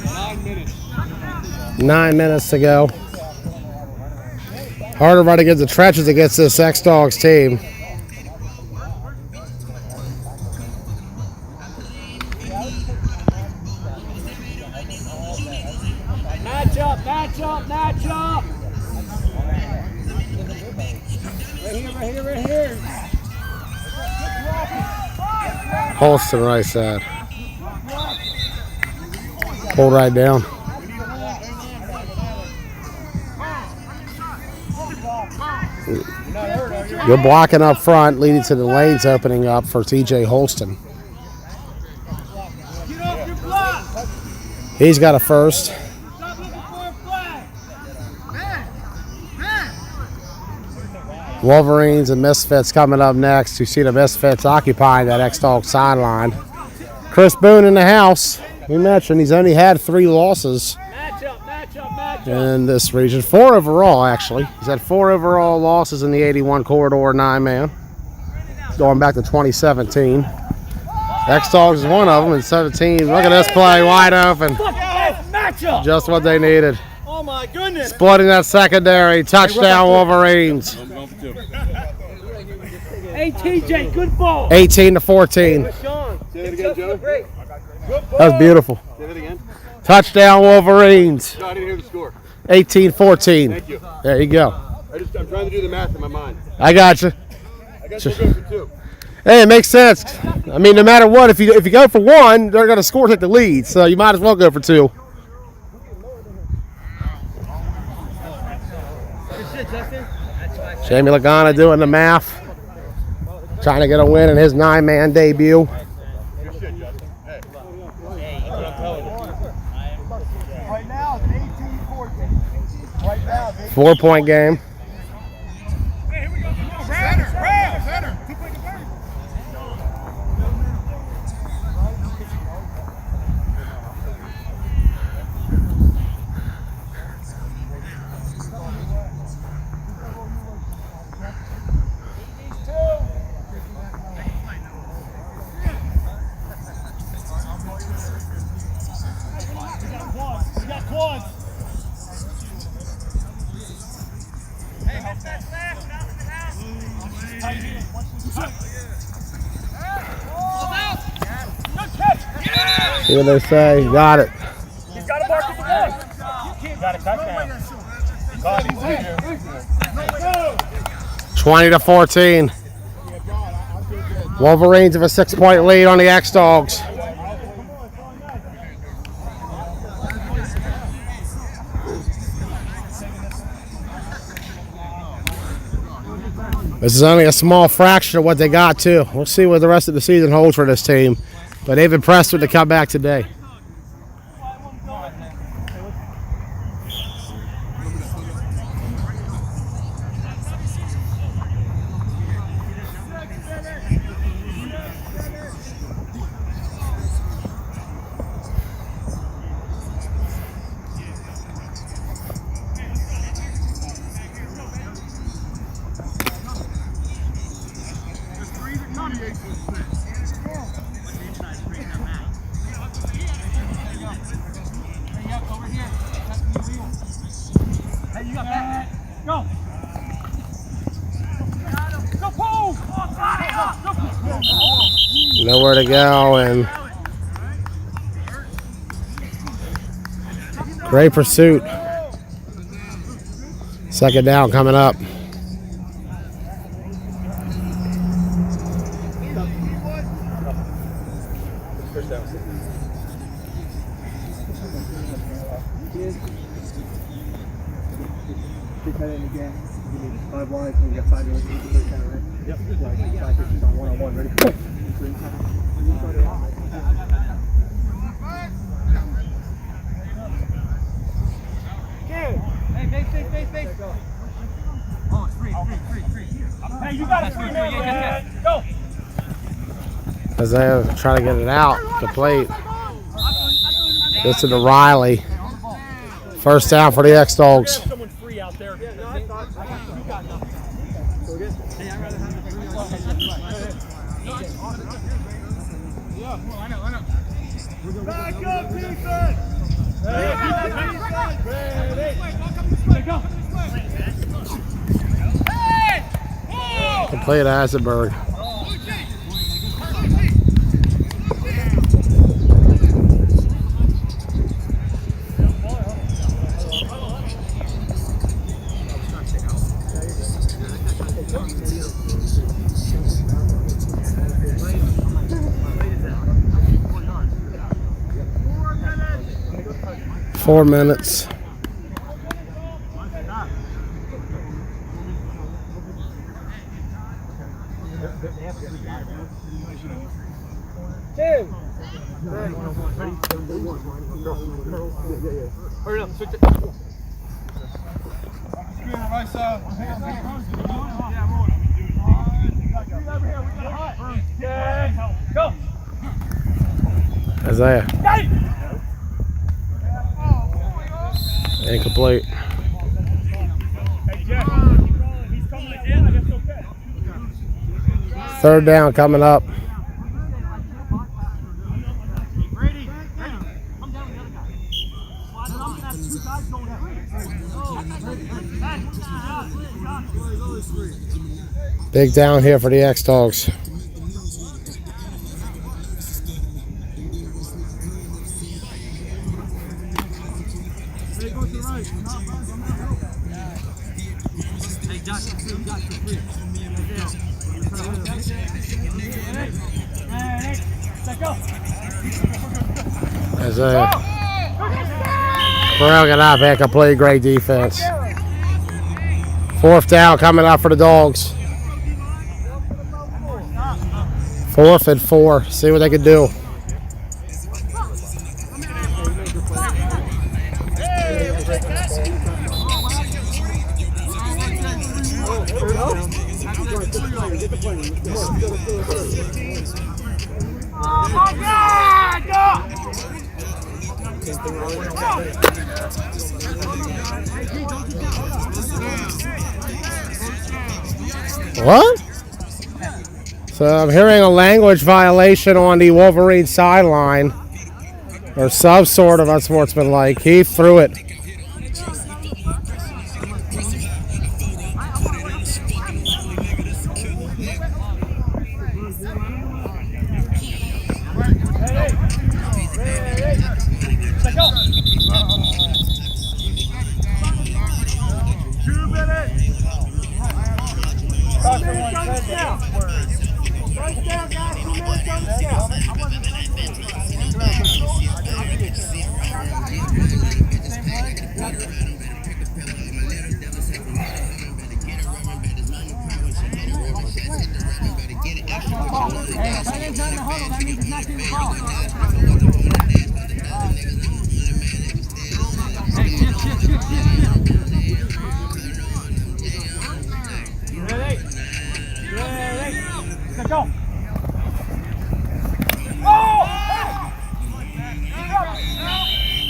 9 minutes. 9 minutes to go. Harder run against the trenches against this X-Dawgs team. Match up, match up, match up. Right here. Holston right side. Pull right down. Good blocking up front, leading to the lanes opening up for TJ Holston. He's got a first. Wolverines and Misfits coming up next. You see the Misfits occupying that X-Dawg sideline. Chris Boone in the house. We mentioned he's only had 3 losses in this region. 4 overall, actually. He's had 4 overall losses in the 81 corridor 9-man. Going back to 2017. X-Dawgs is one of them, and 17. Look at this play, wide open. Matchup. Just what they needed. Oh my goodness. Splitting that secondary. Touchdown, Wolverines. Hey TJ, good ball. 18-14. Say it again, Joe. That was beautiful. Say it again. Touchdown, Wolverines. No, I didn't hear the score. 18-14. Thank you. There you go. I'm trying to do the math in my mind. I got you. I guess we'll go for 2. Hey, it makes sense. I mean, no matter what, if you go for 1, they're going to score, take the lead. So you might as well go for 2. Jamie Lagana doing the math. Trying to get a win in his 9-man debut. Right now, it's 18-14. Right now, 4-point game. Center. 2-point conversion. See what they say. Got it. He's got to mark it again. Got a touchdown. 20-14. Wolverines have a 6-point lead on the X-Dawgs. This is only a small fraction of what they got, too. We'll see what the rest of the season holds for this team. But they've impressed with the comeback today. Go. Nowhere to go, and great pursuit. Second down coming up. Again. You need 5 lines and you got 5 minutes. Yep. Like 5 pitches on 1-on-1. Ready? Hey, oh, it's free. Hey, you got it. Go. Isaiah trying to get it out. Complete. Gets it to Riley. First down for the X-Dawgs. Someone free out there. Back up, defense! Complete Eisenberg. Four minutes. Hurry up, switch it. Right side. Go. Isaiah. Got it. Incomplete. Hey, Jeff. He's coming again. I guess okay. Third down coming up. Big down here for the X-Dawgs. Isaiah. Corral got out back and played great defense. 4th down coming up for the Dogs. 4th and 4. See what they can do. What? So I'm hearing a language violation on the Wolverines sideline, or some sort of unsportsmanlike. He threw it.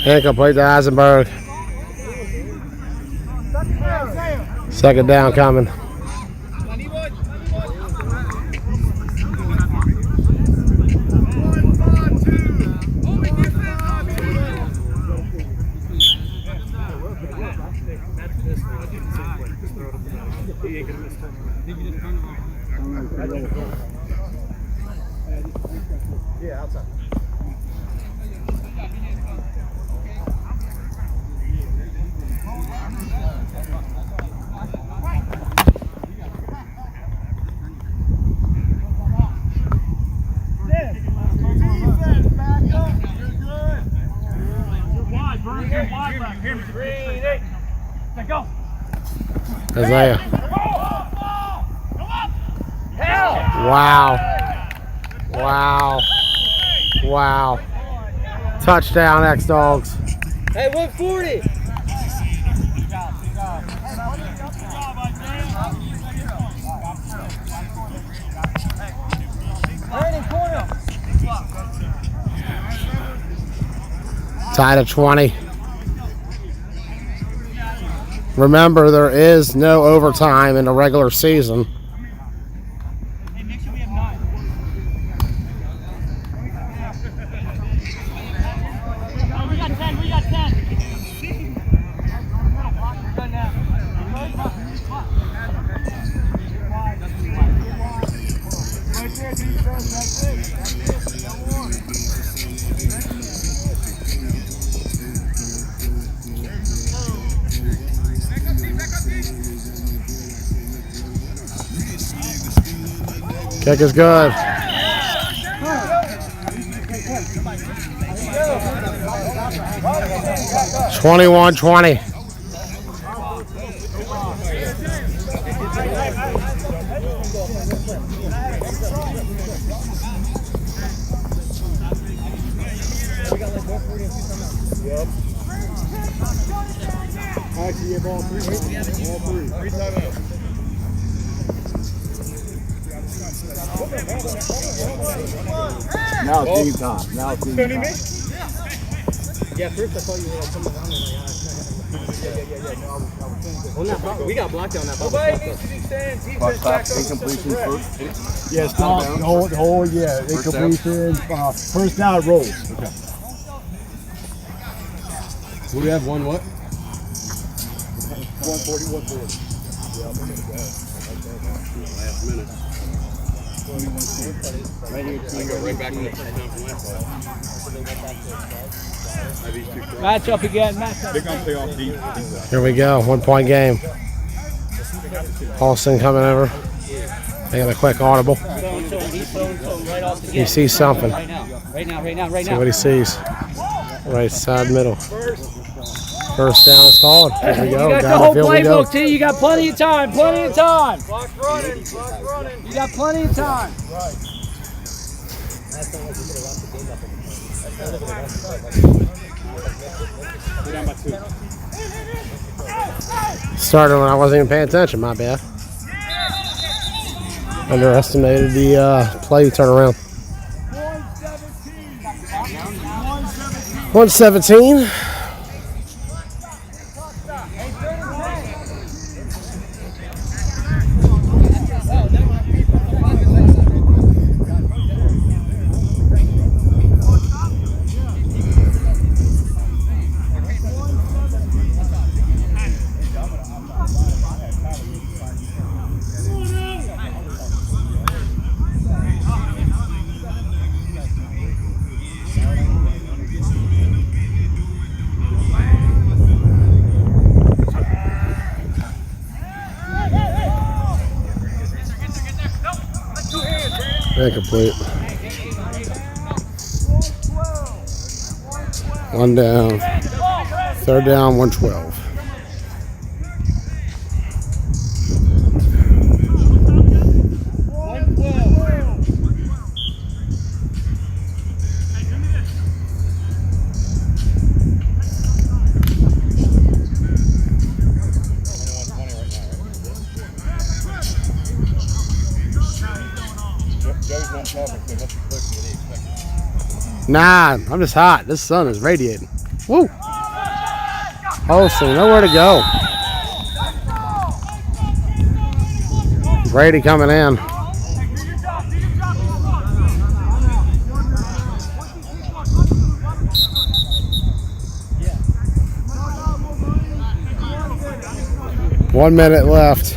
Incomplete to Eisenberg. 2nd down coming. Yeah, outside. Isaiah. Wow. Wow. Wow. Touchdown, X-Dawgs. Hey, 140. Tied at 20. Remember, there is no overtime in the regular season. Kick is good. (21-20). Actually, you have all three. All three. Three timeouts. Now it's team time. Now it's team time. Yeah, first I thought you were coming down there. No, I was we got blocked on that ball. Nobody needs to be saying defense back up. Incompletion first. Yes, stop. The whole, yeah. Incompletion. First down, it rolls. Okay. We have one what? 140. Yeah, I'm gonna go. minutes. Right here, I go right back to the touchdown from last time. Match up again. Match up. They're going to play off deep. Here we go. 1 point game. Paulson coming over. Making a quick audible. He sees something. Right now. See what he sees. Right side middle. First down is called. Here we go. You got the Down whole the field we go. playbook, T. You got plenty of time. Plenty of time. Clock running. You got plenty of time. Started when I wasn't even paying attention. My bad. Underestimated the play turnaround. 117. Incomplete. 1 down. 3rd down, 112. Nah, I'm just hot. This sun is radiating. Woo! Holston, nowhere to go. Brady coming in. One minute left.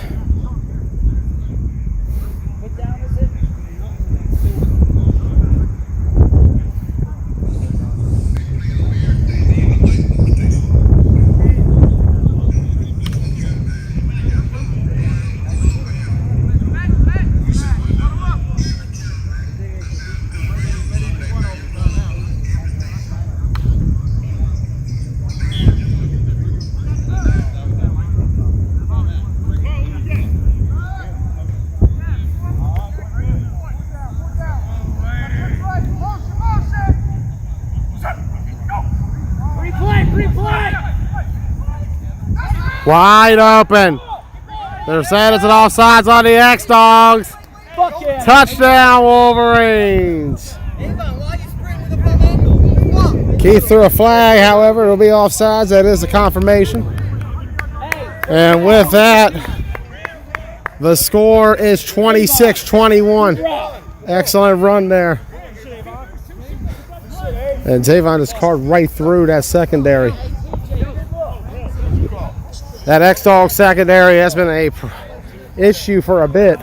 Wide open. They're saying it's an offsides on the X-Dawgs. Yeah. Touchdown, Wolverines. Keith threw a flag, however, it'll be offsides. That is a confirmation. And with that, the score is 26-21. Excellent run there. And Tavon just carved right through that secondary. That X-Dawg secondary has been a issue for a bit.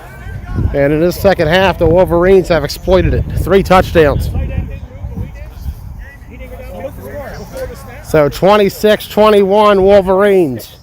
And in this second half, the Wolverines have exploited it. 3 touchdowns. So 26-21 Wolverines.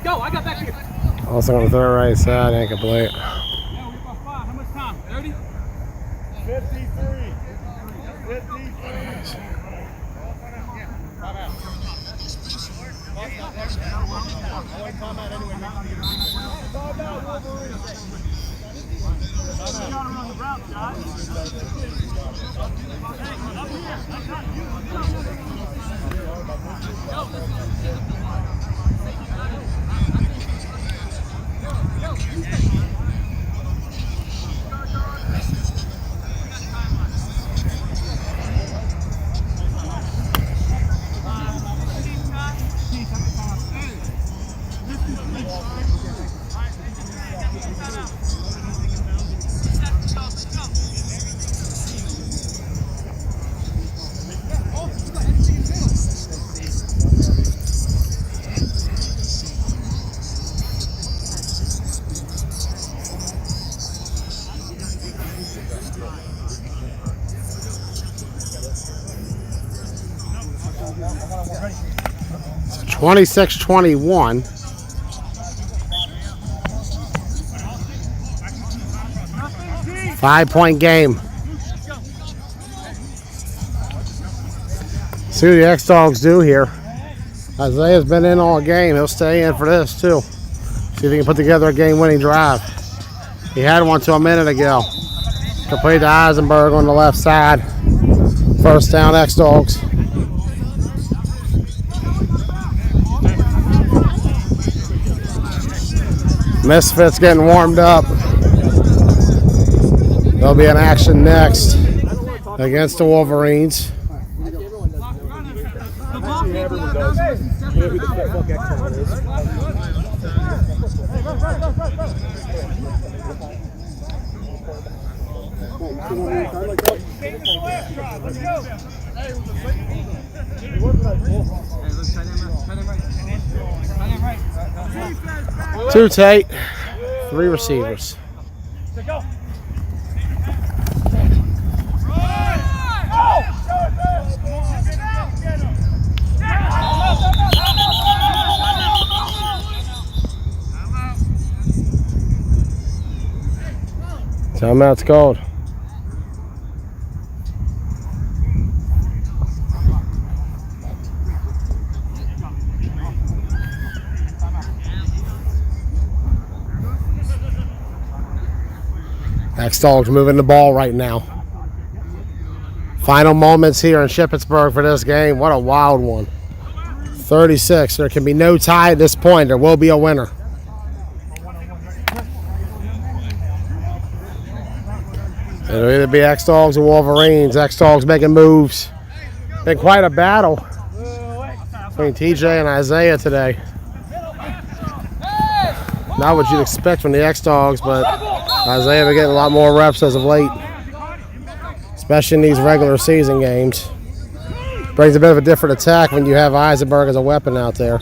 Go, I got back here. Also on the third right side, incomplete. How much time? 30? 53. 26-21. Five-point game. See what the X-Dawgs do here. Isaiah's been in all game. He'll stay in for this too. See if he can put together a game-winning drive. He had one till a minute ago. Complete to Eisenberg on the left side. First down, X-Dawgs. Misfits getting warmed up. They'll be in action next against the Wolverines. Everyone does. You know who the fuck X-Dawgs is. Let's go. Two tight, three receivers. Timeout's called. X-Dawgs moving the ball right now. Final moments here in Shippensburg for this game. What a wild one. 36. There can be no tie at this point. There will be a winner. It'll either be X-Dawgs or Wolverines. X-Dawgs making moves. Been quite a battle between TJ and Isaiah today. Not what you'd expect from the X-Dawgs, but Isaiah been getting a lot more reps as of late, especially in these regular season games. Brings a bit of a different attack when you have Eisenberg as a weapon out there.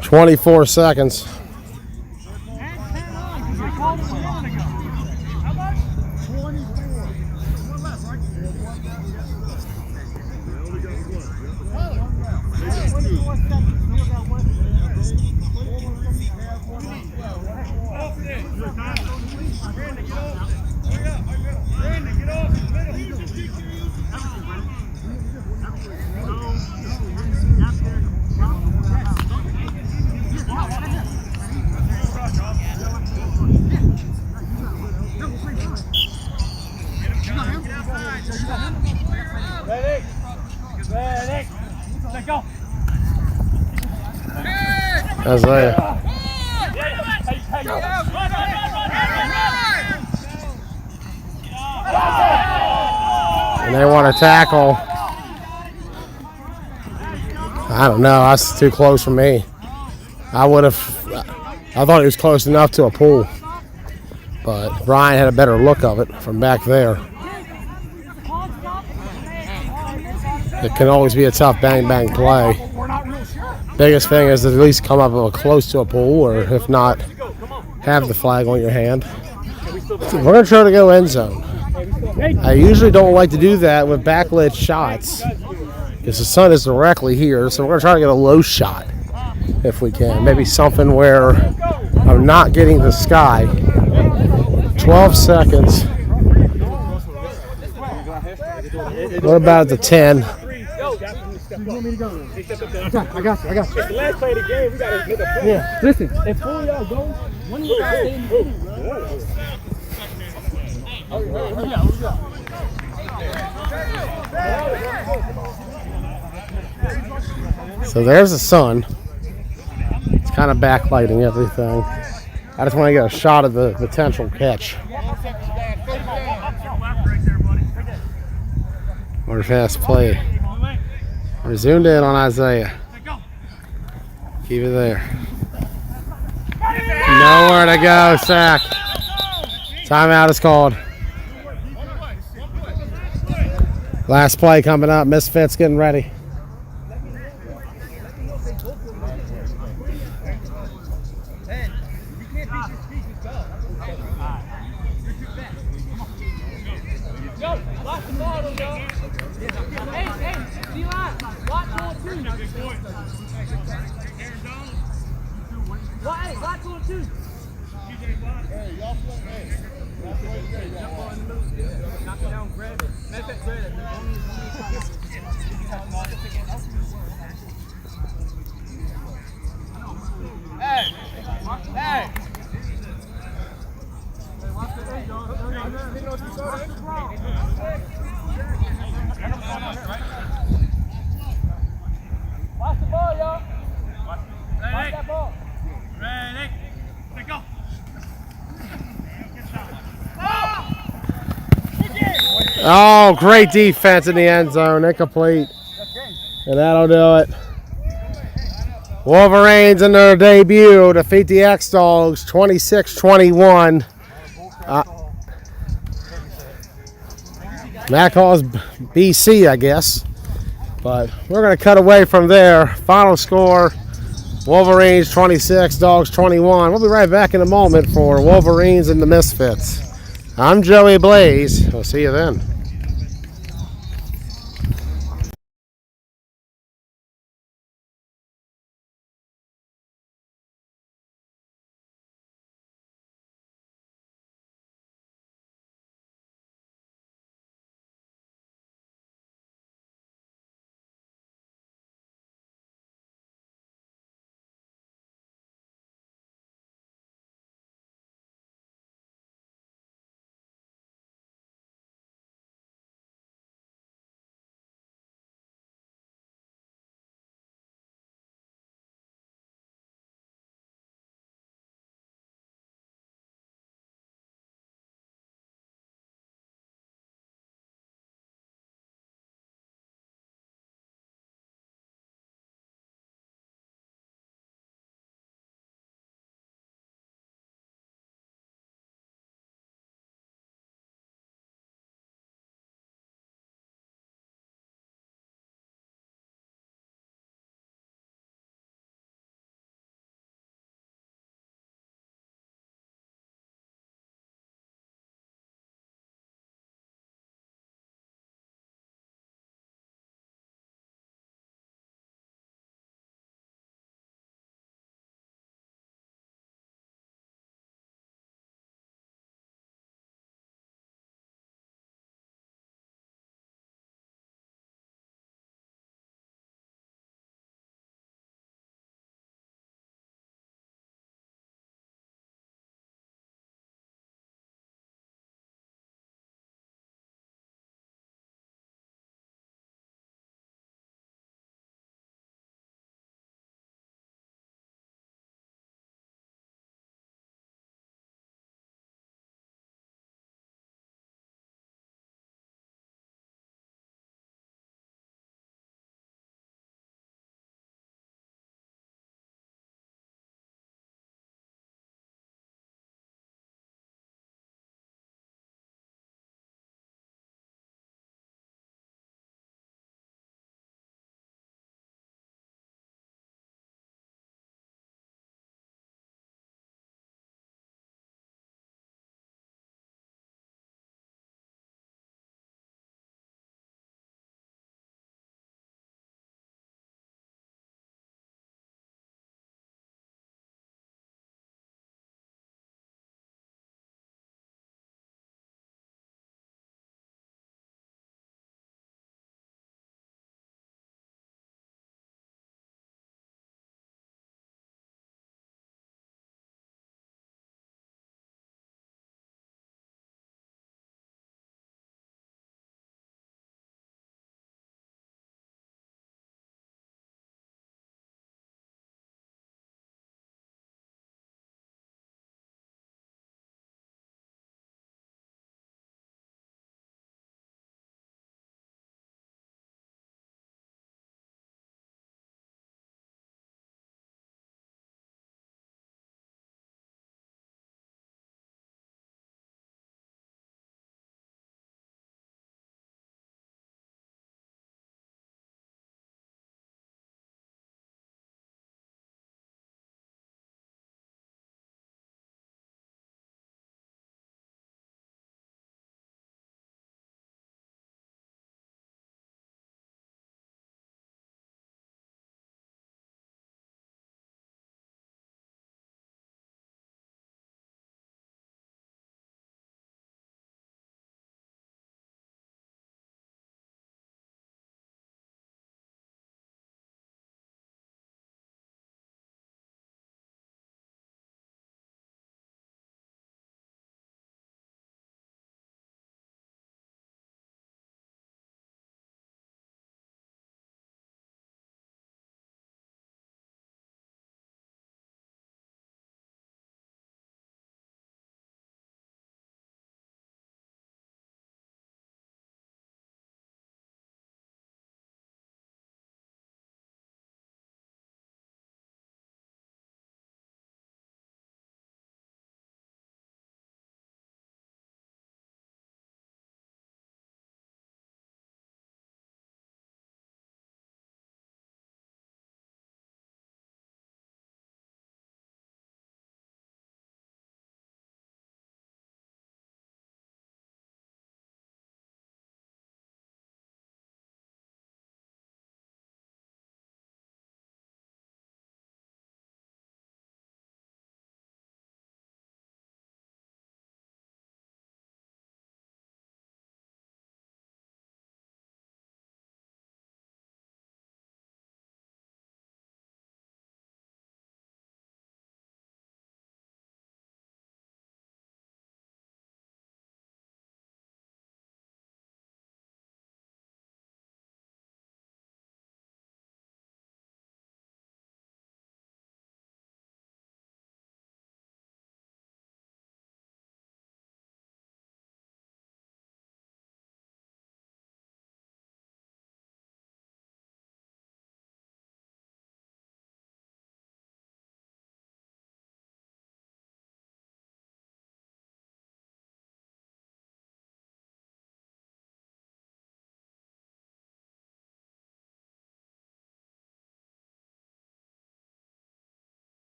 "24 seconds. Isaiah. And they want to tackle. I don't know. That's too close for me. I thought he was close enough to a pool. But Brian had a better look of it from back there. It can always be a tough bang-bang play. Biggest thing is to at least come up close to a pool, or if not, have the flag on your hand. We're going to try to go end zone. I usually don't like to do that with backlit shots because the sun is directly here, so we're going to try to get a low shot if we can. Maybe something where I'm not getting the sky. 12 seconds. What about the 10? You want me to go? He stepped up there. Okay, I got you. It's the last play of the game. We gotta make a play. Yeah, listen, if 4 of y'all go, one of you guys stay in the middle, bro. So there's the sun. It's kind of backlighting everything. I just want to get a shot of the potential catch. Or fast play. We're zoomed in on Isaiah. Keep it there. Nowhere to go, sack. Timeout is called. Last play coming up. Misfits getting ready. Watch the ball, y'all. Watch that ball. Ready. Go. Oh, great defense in the end zone. Incomplete. And that'll do it. Wolverines in their debut defeat the X-Dawgs 26-21. That calls BC, I guess. But we're going to cut away from there. Final score, Wolverines 26, Dogs 21. We'll be right back in a moment for Wolverines and the Misfits. I'm Joey Blaze. We'll see you then.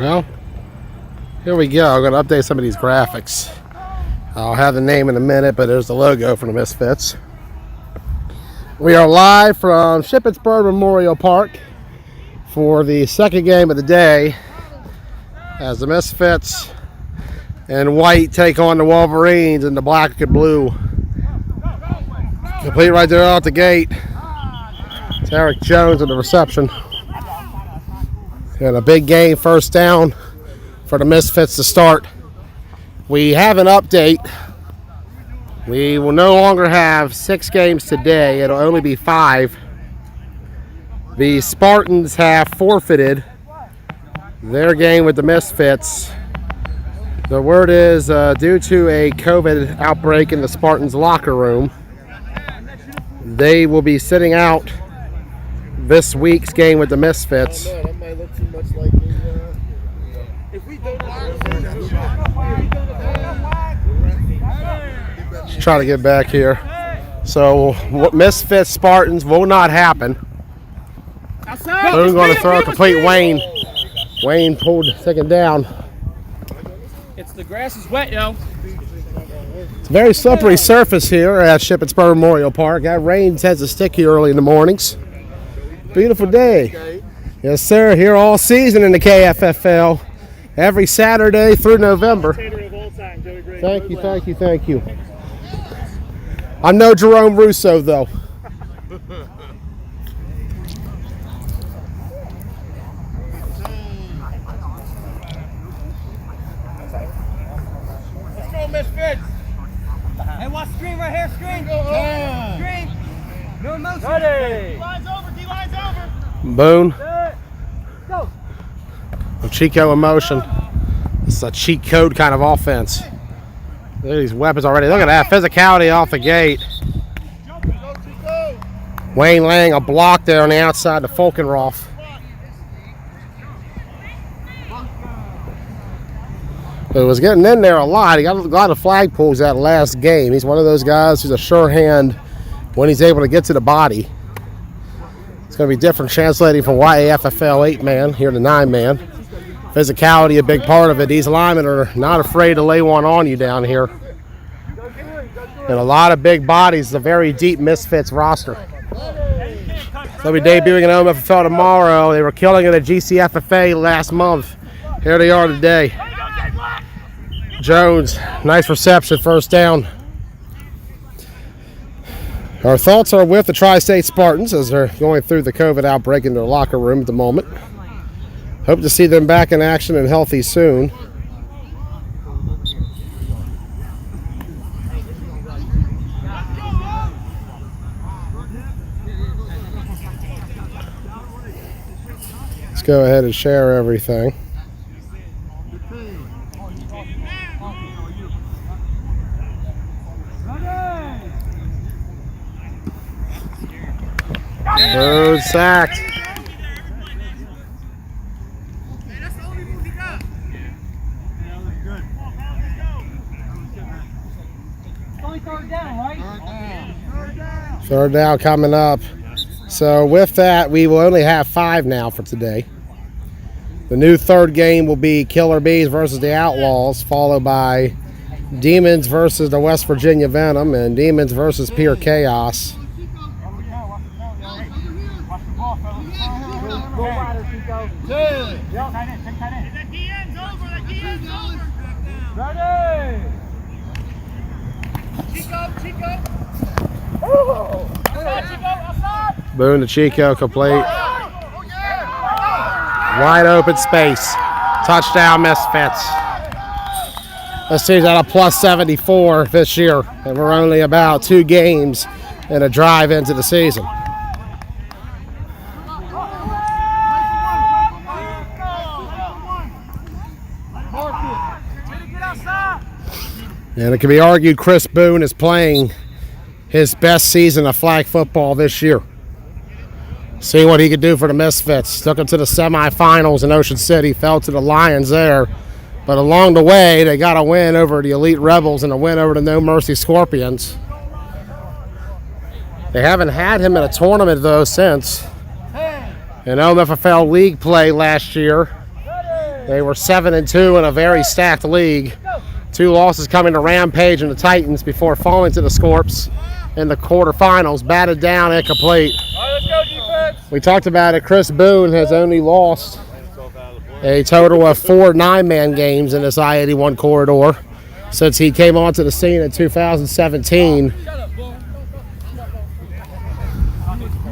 Well, here we go. I'm going to update some of these graphics. I'll have the name in a minute, but there's the logo for the Misfits. We are live from Shippensburg Memorial Park for the second game of the day as the Misfits in white take on the Wolverines in the black and blue. Complete right there out the gate. It's Eric Jones in the reception. And a big game, first down for the Misfits to start. We have an update. We will no longer have 6 games today. It'll only be 5. The Spartans have forfeited their game with the Misfits. The word is due to a COVID outbreak in the Spartans locker room, they will be sitting out this week's game with the Misfits. That might look too much like the, Just trying to get back here. So Misfits Spartans will not happen. Boone going to throw a complete Wayne. Wayne pulled second down. The grass is wet, yo. It's a very slippery surface here at Shippensburg Memorial Park. That rain tends to stick here early in the mornings. Beautiful day. Yes, sir. Here all season in the KFFL. Every Saturday through November. Thank you, thank you, thank you. I'm no Jerome Russo, though. Let's go, Misfits. Hey, watch screen right here, screen. Screen. No motion. Ready. D-line's over, D-line's over. Boone. Go. Chico in motion. It's a cheat code kind of offense. Look at these weapons already. Look at that physicality off the gate. Wayne laying a block there on the outside to Fulkenroth. But it was getting in there a lot. He got a lot of flag pulls that last game. He's one of those guys who's a sure hand when he's able to get to the body. It's going to be different translating from YAFFL 8-man here to 9-man. Physicality a big part of it. These linemen are not afraid to lay one on you down here. And a lot of big bodies. It's a very deep Misfits roster. They'll be debuting in OMFFL tomorrow. They were killing it at GCFFA last month. Here they are today. Jones, nice reception, first down. Our thoughts are with the Tri-State Spartans as they're going through the COVID outbreak in their locker room at the moment. Hope to see them back in action and healthy soon. Let's go ahead and share everything. Bird sacked. Third down coming up. So with that, we will only have 5 now for today. The new third game will be Killer Bees versus the Outlaws, followed by Demons versus the West Virginia Venom and Demons versus Pure Chaos. Boone to Chico, complete. Wide open space. Touchdown, Misfits. This team's at a plus 74 this year, and we're only about 2 games and a drive into the season. And it can be argued Chris Boone is playing his best season of flag football this year. See what he could do for the Misfits. Took them to the semifinals in Ocean City, fell to the Lions there. But along the way, they got a win over the Elite Rebels and a win over the No Mercy Scorpions. They haven't had him in a tournament, though, since. In OMFFL League play last year, They were 7-2 in a very stacked league. 2 losses coming to Rampage and the Titans before falling to the Scorps in the quarterfinals. Batted down and complete. All right, let's go, defense. We talked about it. Chris Boone has only lost a total of 4 9-man games in this I-81 corridor since he came onto the scene in 2017.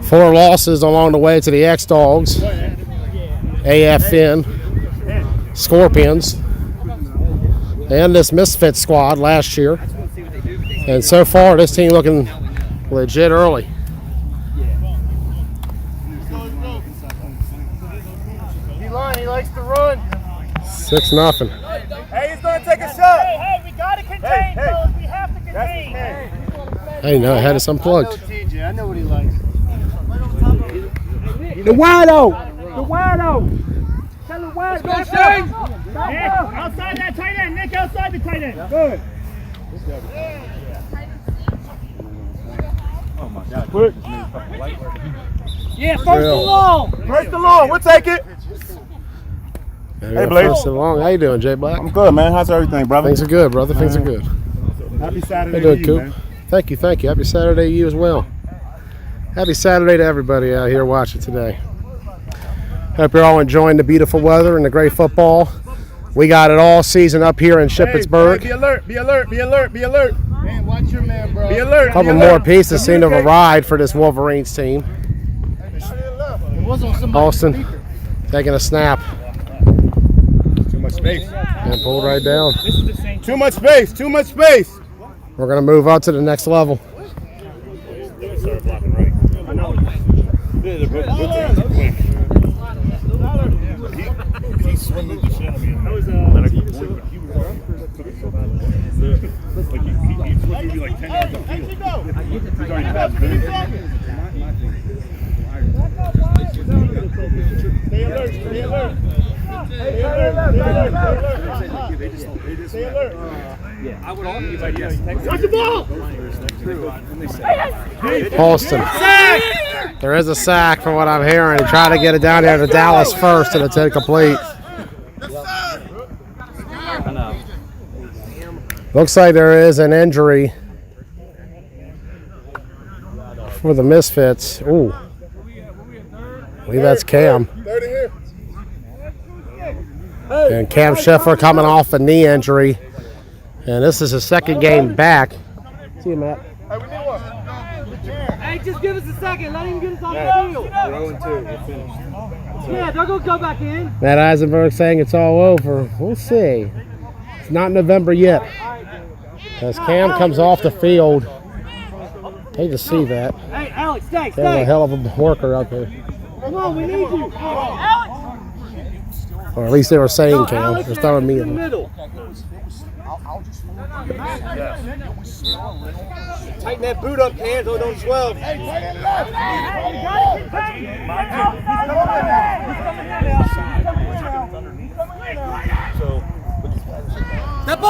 4 losses along the way to the X-Dawgs, AFN, Scorpions, and this Misfits squad last year. And so far, this team looking legit early. He likes to run. 6-0. Hey, he's going to take a shot. Hey, we got to contain, fellas. We have to contain. Hey, no, I had it unplugged. TJ, I know what he likes. The wido! The wido! Tell him wide. Let's go, Shane. Outside that tight end. Nick, outside the tight end. Good. Oh my God. Yeah, first and long. First and long. We'll take it. Hey, Blake. How you doing, Jay Black? I'm good, man. How's everything, brother? Things are good, brother. Things are good. Happy Saturday How you doing, to you, Coop? man. Thank you, thank you. Happy Saturday to you as well. Happy Saturday to everybody out here watching today. Hope you're all enjoying the beautiful weather and the great football. We got it all season up here in Shippensburg. Be alert, be alert, be alert, be alert. Man, watch your man, bro. Be alert. A couple more pieces seem to have arrived for this Wolverines team. It was on somebody. Austin taking a snap Too much space. and pulled right down. Too much space. Too much space. We're going to move on to the next level. He's swinging the shit out of me. He's looking you like 10 yards upfield. He's already passed Boone. Stay alert, stay alert. Stay alert. Stay alert. I would offer you, but yes. Watch the ball. Austin. There is a sack from what I'm hearing. Trying to get it down there to Dallas first, and it's incomplete. Looks like there is an injury for the Misfits. Ooh. I believe that's Cam. And Cam Schiffer coming off a knee injury. And this is his second game back. See you, Matt. Hey, just give us a second. Let him get us on the field. We're 0-2. We're finished. Yeah, they're going to go back in. Matt Eisenberg saying it's all over. We'll see. It's not November yet. As Cam comes off the field. Hate to see that. Hey, Alex, stay, There's a hell of a worker out there. Come on, we need you. Alex! Or at least they were saying Cam. They're throwing me in the in. middle. Tighten that boot up, Cam, so it don't swell.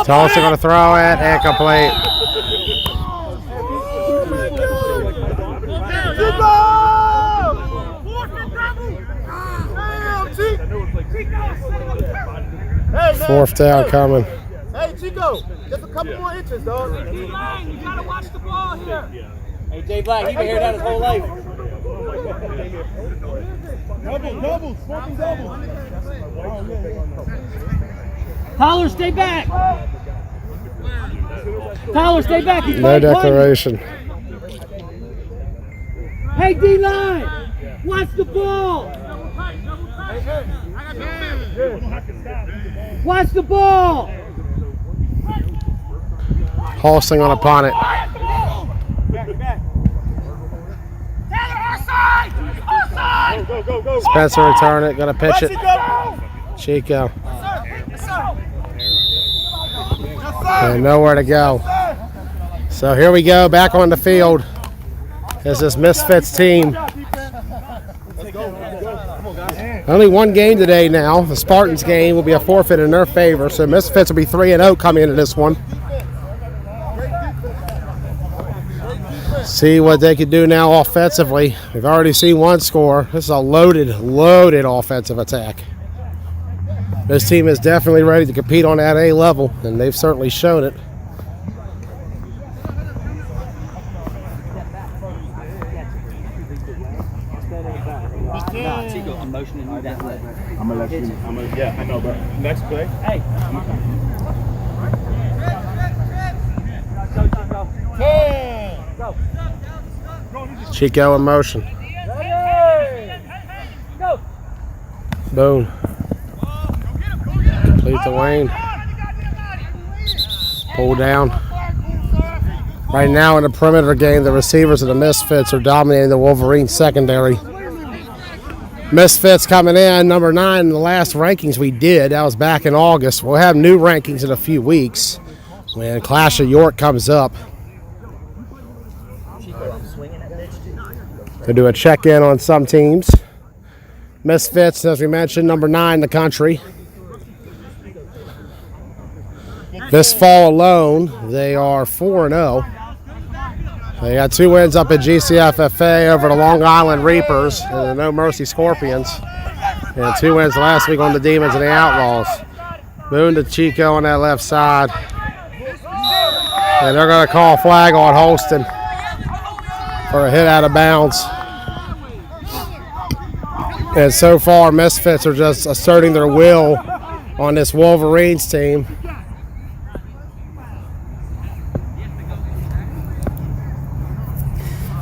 Tulsa going to throw it. Incomplete. Fourth down coming. Hey, Chico, just a couple more inches, dog. Hey, D-line, you gotta watch the ball here. Hey, Jay Black, he been here that his whole life. Doubles, fucking doubles. Tyler, stay back. Tyler, stay back. He's No playing declaration. Hey, D-line, watch the ball. Watch the ball. Halsting on a punt it. Go. Spencer return it. Gonna pitch it. Chico. And nowhere to go. So here we go, back on the field. As this Misfits team. Only one game today now. The Spartans game will be a forfeit in their favor. So Misfits will be 3-0 coming into this one. See what they can do now offensively. We've already seen one score. This is a loaded offensive attack. This team is definitely ready to compete on that A level, and they've certainly shown it. Nah, Chico, I'm motioning you that way. I'm gonna let you. Yeah, I know, but next play. Hey. Go. Chico in motion. Go. Boom. Complete to Wayne. Pull down. Right now in the perimeter game, the receivers of the Misfits are dominating the Wolverines secondary. Misfits coming in number 9 in the last rankings we did. That was back in August. We'll have new rankings in a few weeks when Clash of York comes up. They do a check-in on some teams. Misfits, as we mentioned, number 9 in the country. This fall alone, they are 4-0. They got 2 wins up at GCFFA over the Long Island Reapers and the No Mercy Scorpions. And 2 wins last week on the Demons and the Outlaws. Boone to Chico on that left side. And they're going to call a flag on Holston for a hit out of bounds. And so far, Misfits are just asserting their will on this Wolverines team.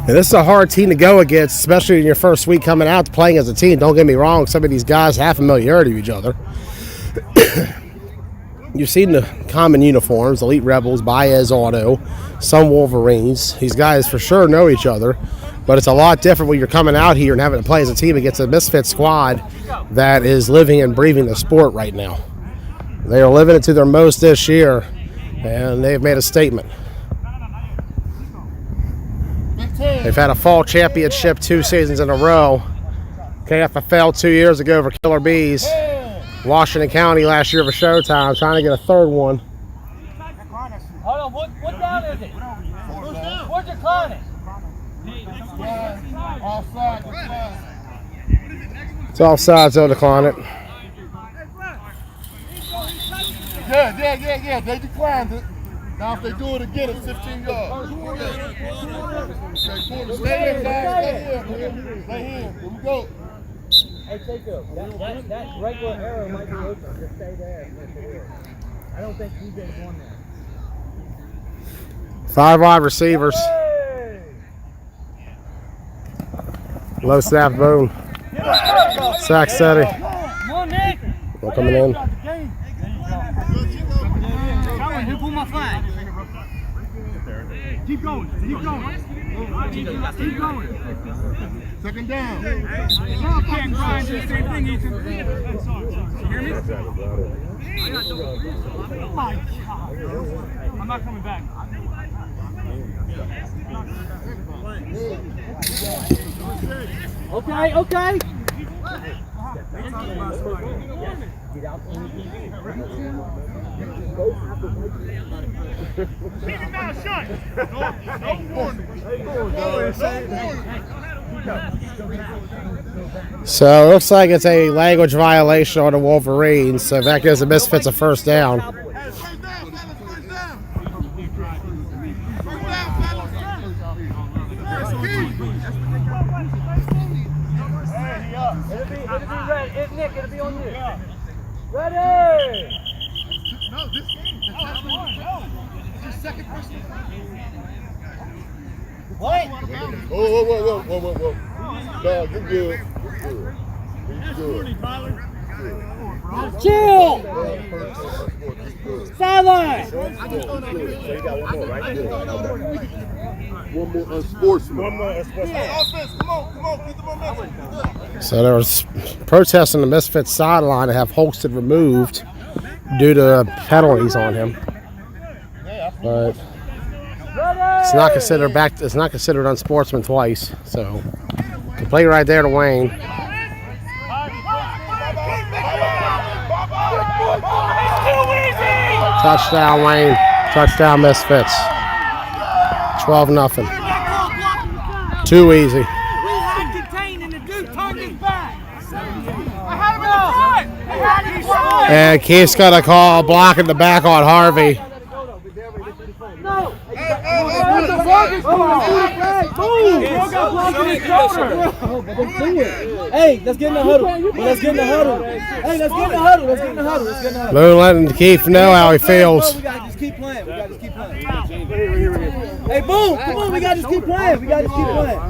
And this is a hard team to go against, especially in your first week coming out to playing as a team. Don't get me wrong, some of these guys have familiarity with each other. You've seen the common uniforms, Elite Rebels, Baez Auto, some Wolverines. These guys for sure know each other, but it's a lot different when you're coming out here and having to play as a team against a Misfit squad that is living and breathing the sport right now. They are living it to their most this year, and they've made a statement. They've had a fall championship 2 seasons in a row. KFFL 2 years ago for Killer Bees. Washington County last year for Showtime, trying to get a 3rd one. Hold on, what down is it? Where's your client? It's offsides on the Clonnet. Yeah. They declined it. Now if they do it again, it's 15 yards. Stay in, guys. Stay in. Here we go. Hey, Chico, that regular arrow might be open. Just stay there. I don't think you did one there. 5 wide receivers. Low snap, Boone. Sack steady. Come on, Nick. Well, coming in. Who pulled my flag? Keep going. Keep going. Second down. You can't grind the same thing, Ethan. You hear me? Oh my God. I'm not coming back. Okay. So it looks like it's a language violation on the Wolverines, so that gives the Misfits a 1st down. It'll be ready. Nick, it'll be on you. Ready! No, this game. It's your second question. What? Whoa. Dog, you're good. Chill! Sideline! One more unsportsman. Offense, come on, get the momentum. So there was protests on the Misfits sideline to have Holston removed due to penalties on him. But it's not considered unsportsman twice. So complete right there to Wayne. Touchdown Wayne. Touchdown Misfits. 12-0. Too easy. We had contained and the dude turned his back. I had him in the front. He had him in front. And Keith's got a call blocking the back on Harvey. Hey, let's get in the huddle. Let's get in the huddle. Hey, let's get in the huddle. Let's get in the huddle. Let's get in the huddle. Moon letting Keith know how he feels. We gotta just keep playing. We gotta just keep playing. Hey, Boom! Come on, we gotta just keep playing. We gotta just keep playing.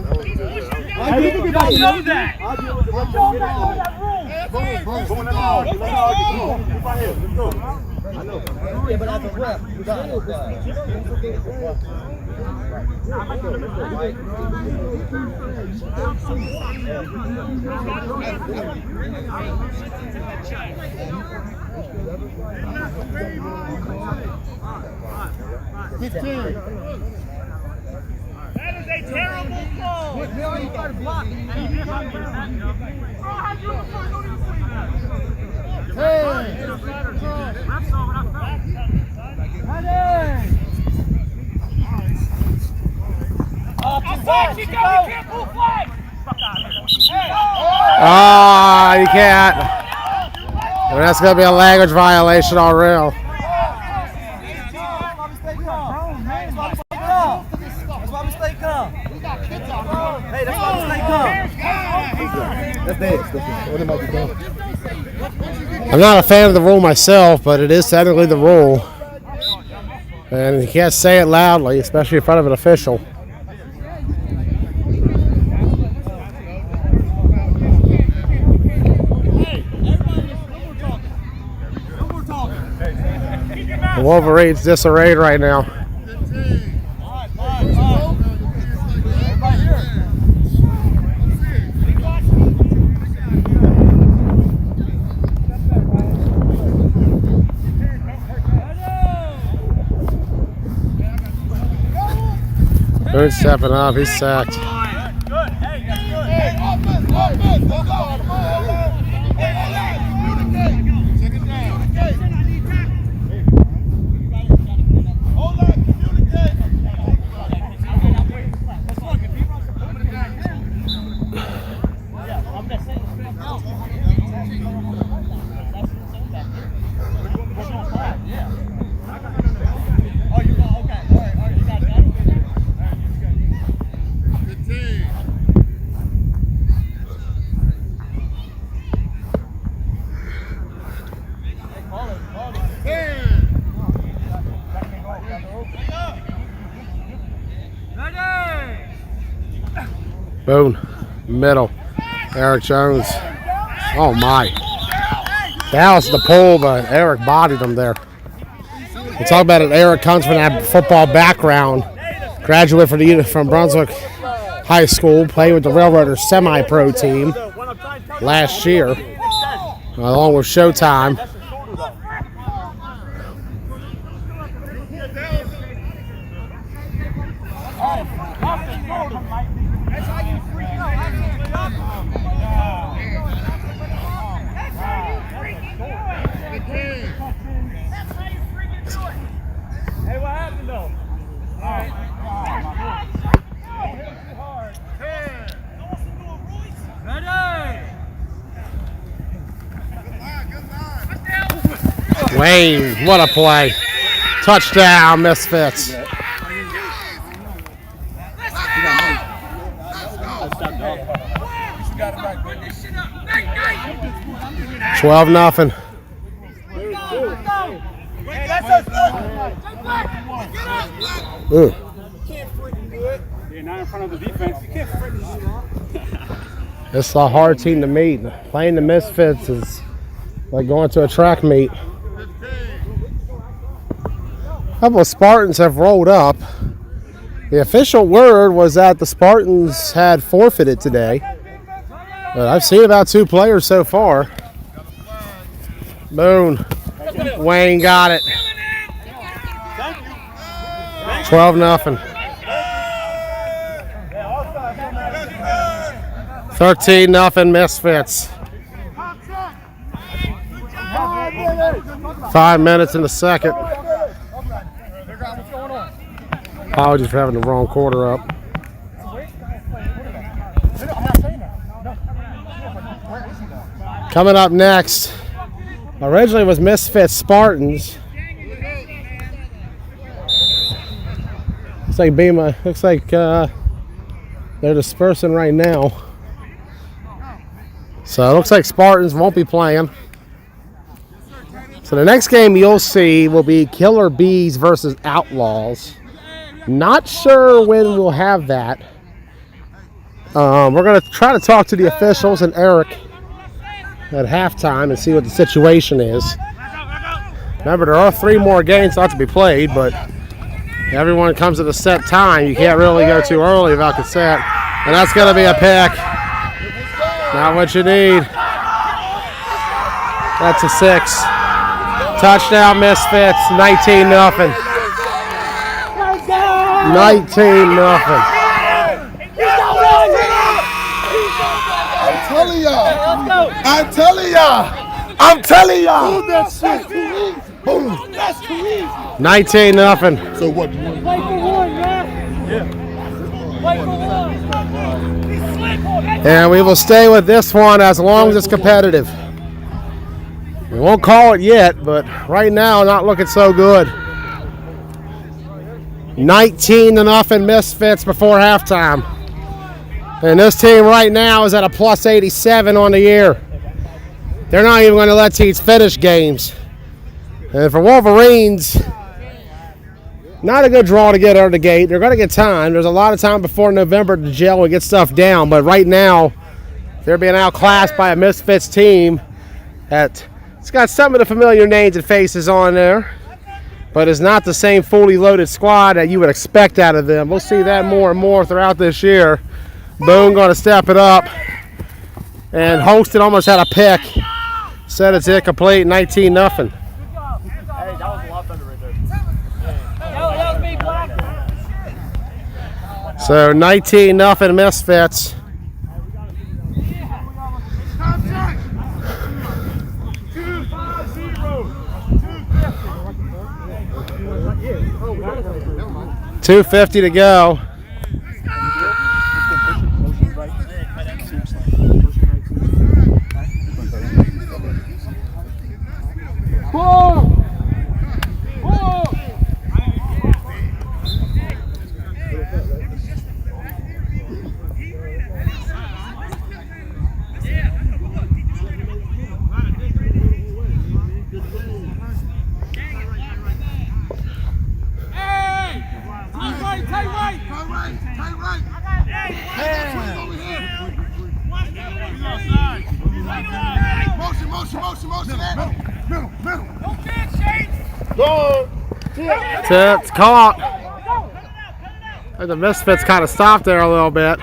I don't know that. I'll deal with the rest of I know. Yeah, but as a rep, you got it. That is a terrible call. We already got a block. Ah, you can't. And that's going to be a language violation on real. That's why we stay calm. Hey, that's why we stay calm. That's dead. What am I doing? I'm not a fan of the rule myself, but it is technically the rule. And you can't say it loudly, especially in front of an official. The Wolverines disarrayed right now. Boone stepping up, he's sacked. Boone, middle, Eric Jones. Oh my. That was the pull, but Eric bodied him there. We talk about it, Eric comes from that football background. Graduated from Brunswick High School, played with the Railroaders semi-pro team last year, along with Showtime. Hey, what happened though? All right. 10. Wayne, what a play. Touchdown, Misfits. 12-0. You're not in front of the defense. You can't freaking do that. It's a hard team to meet. Playing the Misfits is like going to a track meet. A couple of Spartans have rolled up. The official word was that the Spartans had forfeited today. But I've seen about 2 players so far. Boone. Wayne got it. 12-0. 13-0 Misfits. 5 minutes in the second. Apologies for having the wrong quarter up. Coming up next, Originally it was Misfits Spartans. Looks like they're dispersing right now. So it looks like Spartans won't be playing. So the next game you'll see will be Killer Bees versus Outlaws. Not sure when we'll have that. We're going to try to talk to the officials and Eric at halftime and see what the situation is. Remember, there are 3 more games left to be played, but everyone comes at a set time. You can't really go too early without consent. And that's going to be a pick. Not what you need. That's a 6. Touchdown Misfits, 19-0. 19-0. I'm telling y'all. Boom, that's it. Boom. That's too easy. 19-0. So what? Play for one, man. Yeah. Play for one. And we will stay with this one as long as it's competitive. We won't call it yet, but right now not looking so good. 19-0 Misfits before halftime. And this team right now is at a plus 87 on the year. They're not even going to let teams finish games. And for Wolverines, not a good draw to get out of the gate. They're going to get time. There's a lot of time before November to gel and get stuff down. But right now, they're being outclassed by a Misfits team it's got some of the familiar names and faces on there, but it's not the same fully loaded squad that you would expect out of them. We'll see that more and more throughout this year. Boone going to step it up. And Holston almost had a pick. Said it's incomplete, 19-0. Hey, that was a lot better right there. That was me, Black. So 19-0 Misfits. $2.50 to go. It's caught. And the Misfits kind of stopped there a little bit.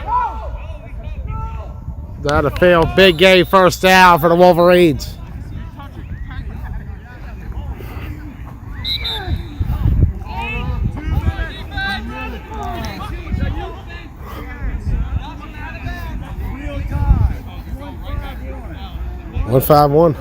That'll feel big game first down for the Wolverines. One 5-1.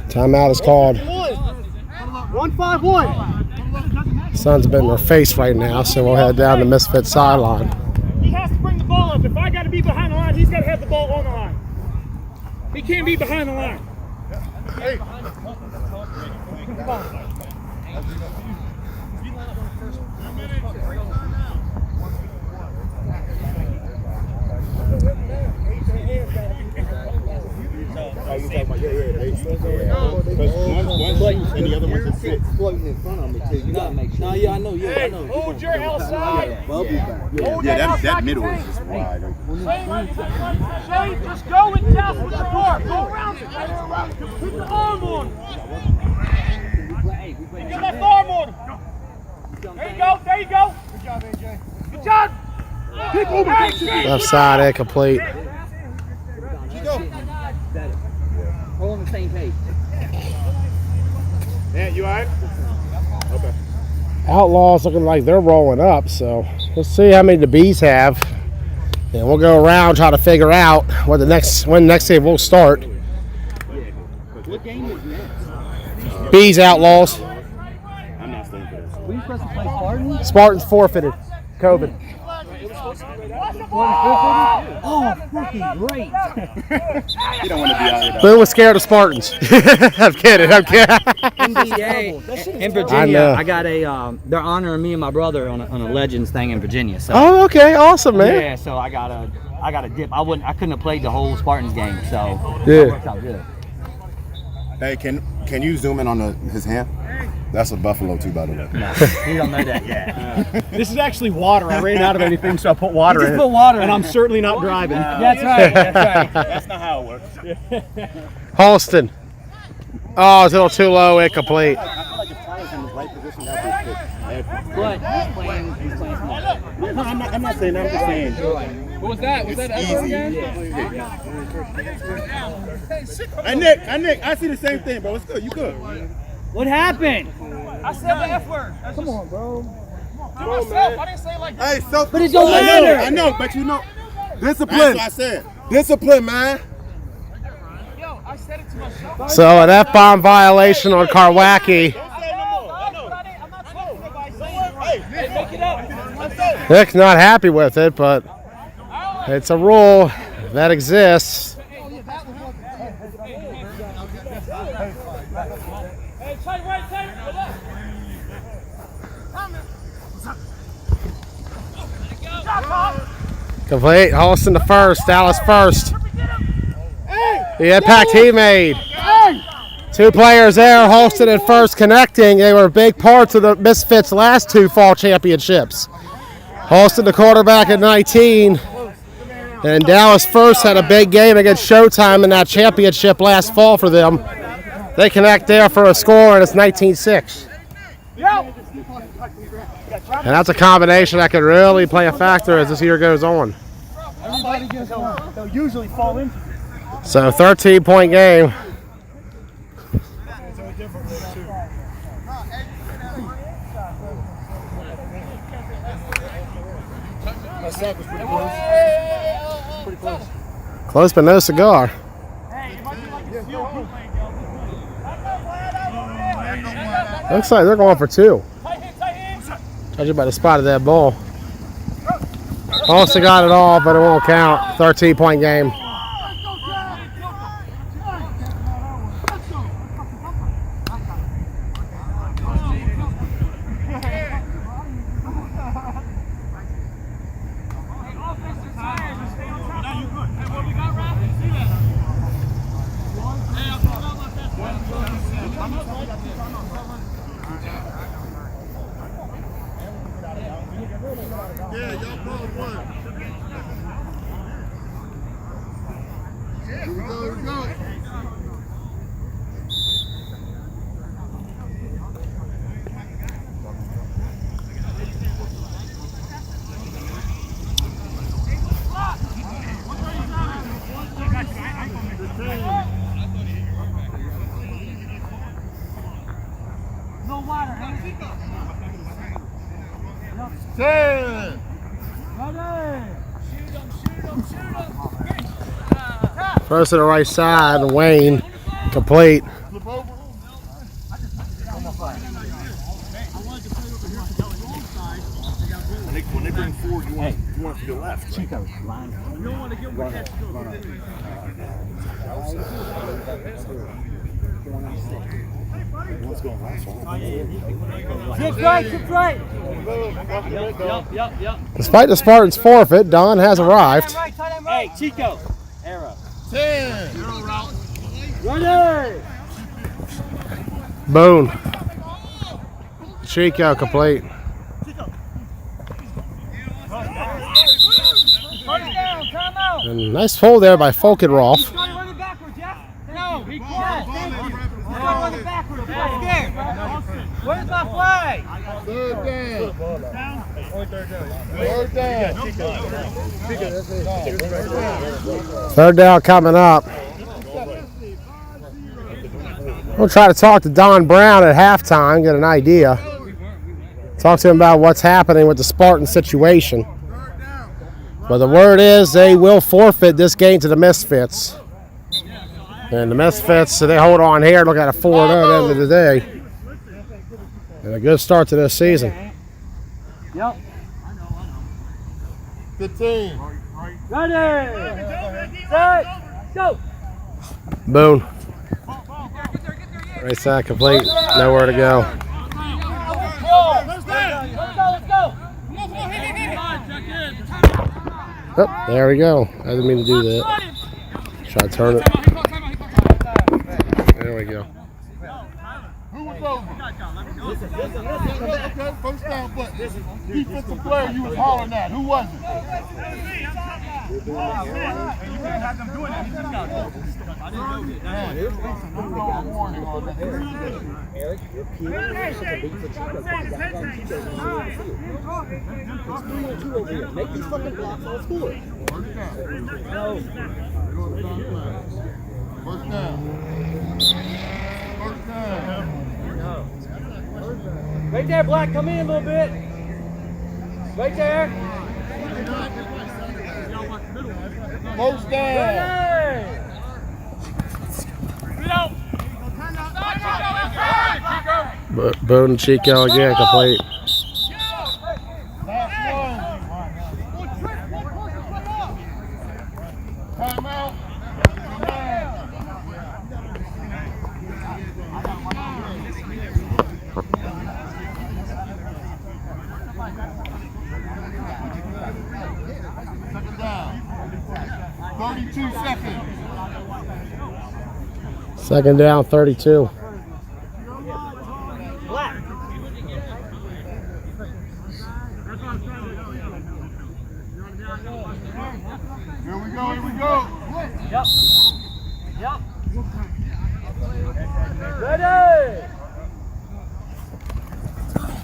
Timeout is called. 1-5-1. Sun's been in their face right now, so we'll head down to Misfits sideline. He has to bring the ball up. If I got to be behind the line, he's got to have the ball on the line. He can't be behind the line. Hey. Come on. And the other one's a fit. Floating in front of me too. You gotta make sure. No, yeah, I know. Yeah, I know. Hold your outside. Yeah, that middle is just wide. Shane, just go and test with your arm. Go around it. Put the arm on. Get that arm on him. There you go. There you go. Good job, AJ. Good job. Keep moving. Left side incomplete. All on the same page. Yeah, you all right? Okay. Outlaws looking like they're rolling up, so we'll see how many the Bees have. And we'll go around try to figure out when the next game will start. What game is next? Bees Outlaws. I'm not staying for this. We supposed to play Spartans? Spartans forfeited. COVID. Oh, fucking great. You don't want to be out here, though. Boone was scared of Spartans. I'm kidding. NBA in Virginia, I got a, they're honoring me and my brother on a Legends thing in Virginia. So. Oh, okay. Awesome, man. Yeah, so I got a dip. I couldn't have played the whole Spartans game, so Yeah. that worked out good. Hey, can you zoom in on his hand? That's a buffalo too, by the way. No, you don't know that yet. This is actually water. I ran out of anything, so I put water You just in put it. water And in I'm it. certainly not driving. That's right. That's right. That's not how it works. Halston. Oh, it's a little too low. Incomplete. I feel like if Tyler's in the right position, that'd be But he's playing smart. No, I'm not saying that. I'm just saying. What was that? Was that ever again? Hey, Nick, I see the same thing, bro. It's good. You good. What happened? I said the F word. Come on, bro. To myself. I didn't say it like that. Hey, so. But it don't matter. I know, but you know. Discipline. That's what I said. Discipline, man. Yo, I said it to myself. So an F-bomb violation on Karwacki. I'm not talking about Hey, make it up. Nick's not happy with it, but it's a rule that exists. Hey, tight right, tight. Complete. Halston the first. Dallas first. The impact he made. Two players there, Halston and first connecting. They were big parts of the Misfits' last two fall championships. Halston the quarterback at 19. And Dallas first had a big game against Showtime in that championship last fall for them. They connect there for a score, and it's 19-6. And that's a combination that could really play a factor as this year goes on. Everybody gets one. They'll usually fall into it. So 13-point game. Close but no cigar. Looks like they're going for two. Judging by the spot of that ball. Also got it all, but it won't count. 13-point game. Yeah, y'all both won. Here we go, here we go. No water, huh? 10. First to the right side, Wayne, complete. When they bring forward, you want to go left. Right? Chico, line. You don't want to get where that's going. What's going last one? Kick right, kick right. Yup. Despite the Spartans' forfeit, Don has arrived. Hey, Chico. Arrow. 10. Ready. Boone. Chico complete. And nice pull there by Folkenroth. No, be quiet. Thank you. He's going backward. I'm not scared. Where's my flag? Third down. Third down. Third down coming up. We'll try to talk to Don Brown at halftime, get an idea. Talk to him about what's happening with the Spartan situation. But the word is they will forfeit this game to the Misfits. And the Misfits, so they hold on here, look at a 4-0 at the end of the day. And a good start to this season. Yep. 15. Ready. Set. Go. Boone. Race that complete. Nowhere to go. Let's go. Oh, there we go. I didn't mean to do that. Try to turn it. There we go. Who was over? Okay, first down, but defensive player you was hollering at. Who was it? Eric, your kid beat the Chico. It's 3-2 over here. Make these fucking blocks on score. First down. First down. Right there, Black. Come in a little bit. Right there. First down. Boone and Chico again complete. Timeout. 32 seconds. Second down, 32. Here we go. Yep. Ready.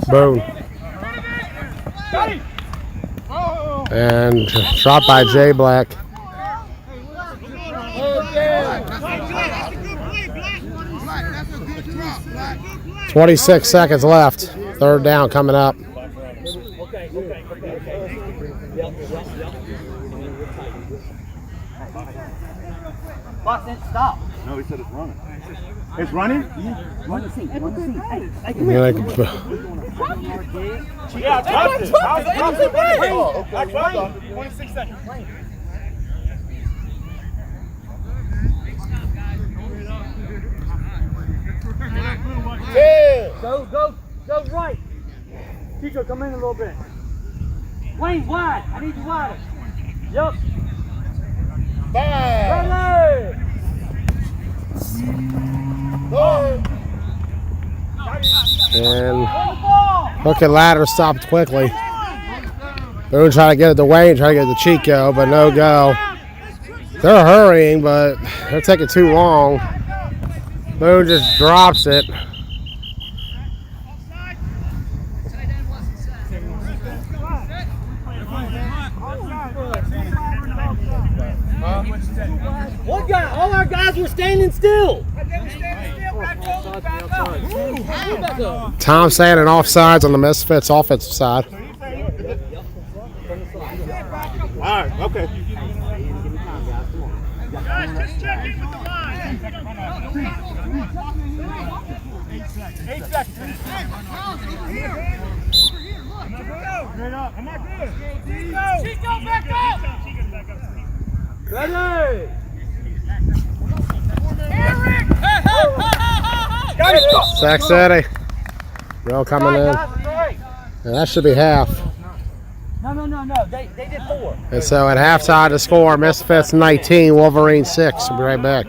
Boone. And dropped by Jay Black. 26 seconds left. Third down coming up. Stop. No, he said it's running. It's running? Run the seat. Yeah, I dropped it. Oh, okay. I dropped it. 26 seconds. Go right. Chico, come in a little bit. Wayne, wide. I need you wider. Yup. 5. Ready. And hook and ladder stopped quickly. Boone trying to get it to Wayne, trying to get it to Chico, but no go. They're hurrying, but they're taking too long. Boone just drops it. What guy? All our guys were standing still. Tom saying an offsides on the Misfits offensive side. All right, okay. Guys, just check in with the line. 8 seconds. I'm not good. Chico, back up. Ready. Eric! Sack City. Roll coming in. And that should be half. No. They did 4. And so at halftime, the score, Misfits 19, Wolverines 6. We'll be right back.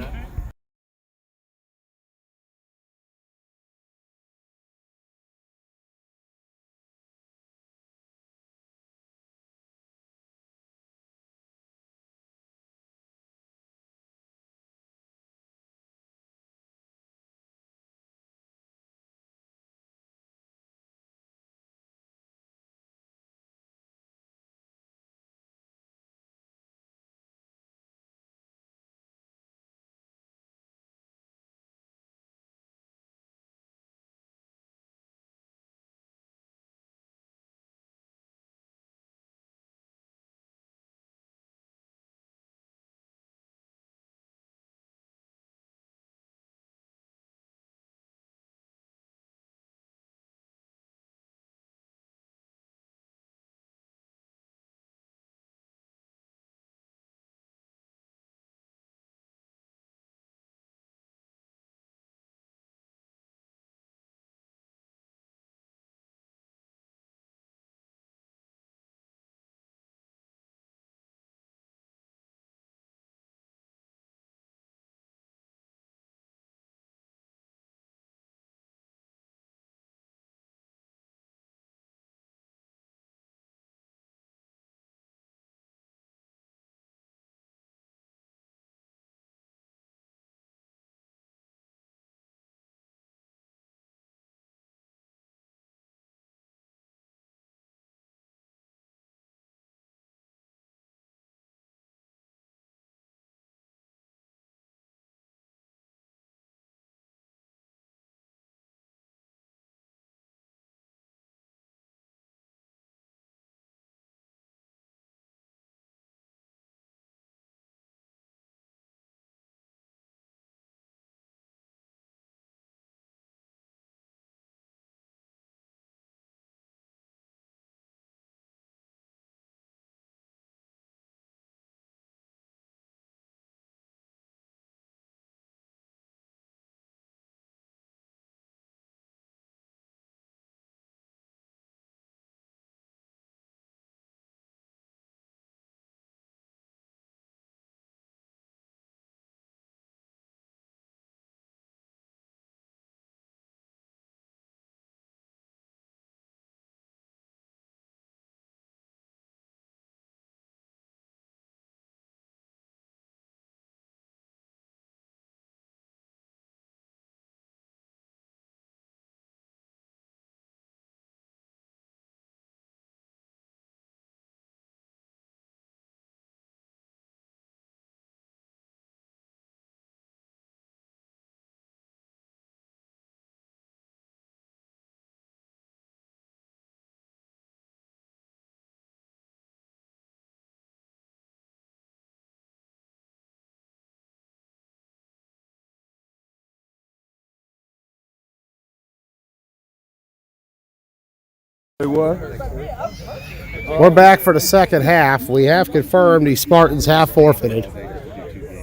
We're back for the second half. We have confirmed the Spartans have forfeited.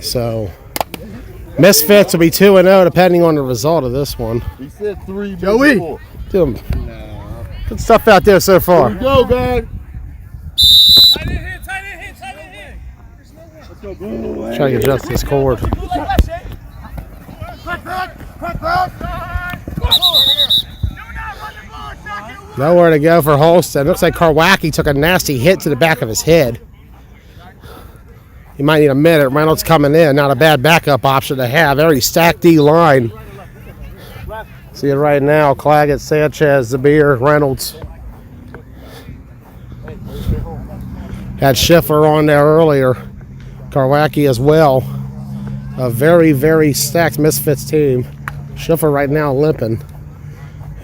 So, Misfits will be 2-0 depending on the result of this one. He said 3. Joey! Good stuff out there so far. Here we go, man. Tight end hit. Let's go, boy. Trying to adjust this cord. Nowhere to go for Holston. Looks like Karwacki took a nasty hit to the back of his head. He might need a minute. Reynolds coming in. Not a bad backup option to have. Very stacked D line. See it right now. Claggett, Sanchez, Zabir, Reynolds. Had Schiffer on there earlier. Karwacki as well. A very, very stacked Misfits team. Schiffer right now limping.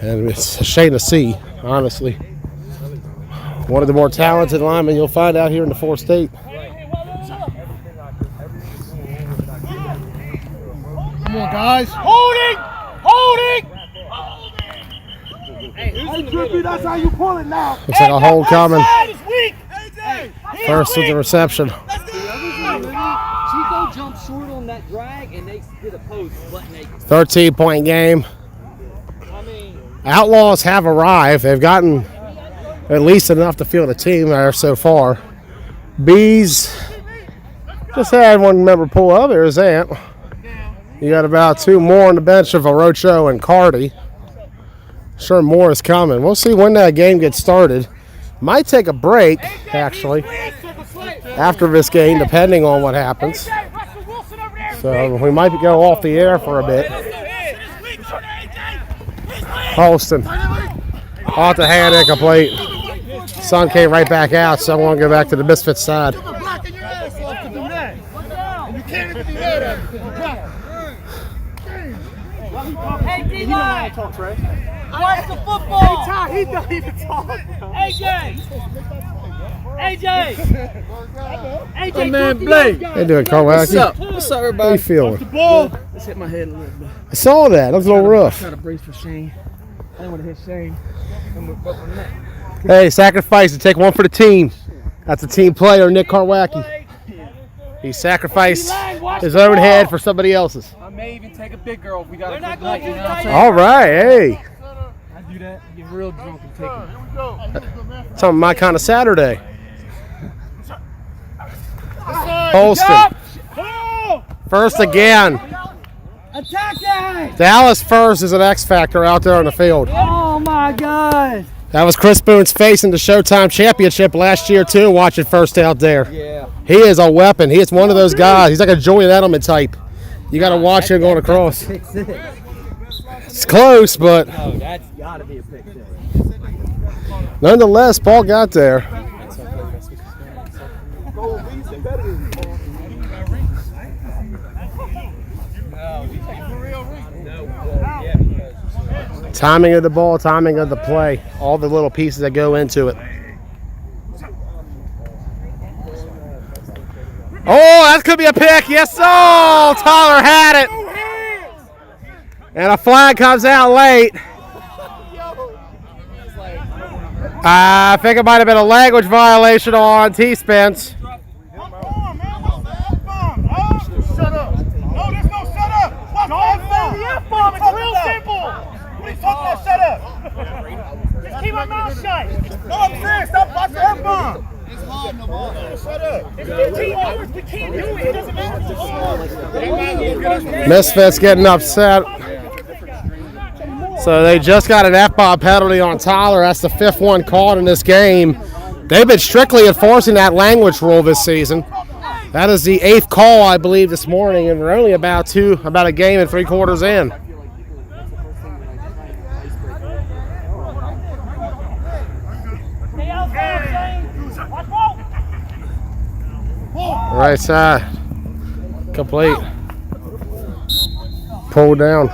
And it's a shame to see, honestly. One of the more talented linemen you'll find out here in the 4th state. Come on, guys. Holding! Hey, Trippy, that's how you pull it now. Looks like a hold coming. Is weak. First with the reception. Chico jumped short on that drag and they did a post butt naked. 13-point game. Outlaws have arrived. They've gotten at least enough to field a team there so far. Bees just had one member pull up. There's Ant. You got about 2 more on the bench of Orocho and Cardi. Sure, more is coming. We'll see when that game gets started. Might take a break, actually, after this game, depending on what happens. So we might go off the air for a bit. Holston off the hand, incomplete. Sun came right back out, so I want to go back to the Misfits side. Hey, D-line! Watch the football! He don't even talk. AJ! Oh, man, Blake. How you doing, Karwacki? What's up, How everybody? you feeling? Just hit my head a little bit. I saw that. That was a little rough. Trying to brace for Shane. I didn't want to hit Shane. And we're both on that. Hey, sacrifice to take one for the team. That's a team player, Nick Karwacki. He sacrificed his own head for somebody else's. I may even take a big girl if we got a good night. You know what I'm saying? All right, hey. I do that. Get real drunk and take it. Something my kind of Saturday. Holston. First again. Attack! Dallas first is an X factor out there on the field. Oh my God! That was Chris Boone's face in the Showtime Championship last year too, watching first out there. Yeah. He is a weapon. He is one of those guys. He's like a Julian Edelman type. You got to watch him going across. It's close, but Oh, that's gotta be a pick six. nonetheless, Paul got there. Timing of the ball, timing of the play, all the little pieces that go into it. Oh, that could be a pick. Yes, oh, Tyler had it. And a flag comes out late. I think it might have been a language violation on T-Spence. Shut up. No, there's no shut up. Don't say the F-bomb. It's real simple. What are you talking about? Shut up. Just keep my mouth shut. No, I'm serious. Stop watching F-bomb. It's hard no more. Shut up. It's 15 hours. We can't do it. It doesn't matter. Misfits getting upset. So they just got an F-bomb penalty on Tyler. That's the 5th one called in this game. They've been strictly enforcing that language rule this season. That is the 8th call, I believe, this morning, and we're only about a game and 3/4 in. Right side, complete. Pulled down.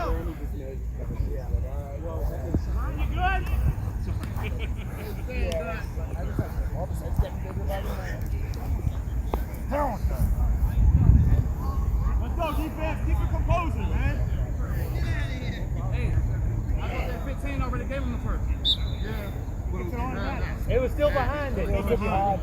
Let's go, defense. Keep your composure, man. Hey, I got that 15 over the game in the first. Yeah. Get back!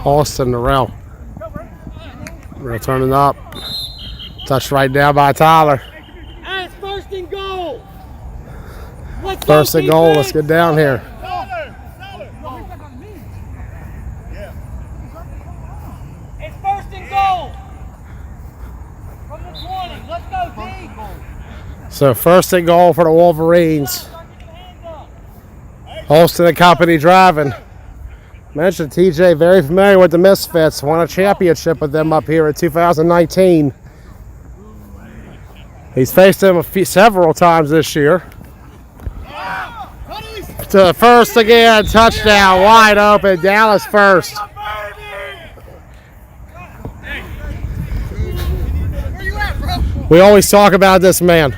Austin Norrell. We're turning up. Touched right down by Tyler. Hey, it's first and goal. First and goal. Let's get down here. It's first and goal. From the 20. Let's go, D. So first and goal for the Wolverines. Holston and company driving. Mentioned TJ, very familiar with the Misfits. Won a championship with them up here in 2019. He's faced them several times this year. To first again, touchdown, wide open, Dallas first. We always talk about this man.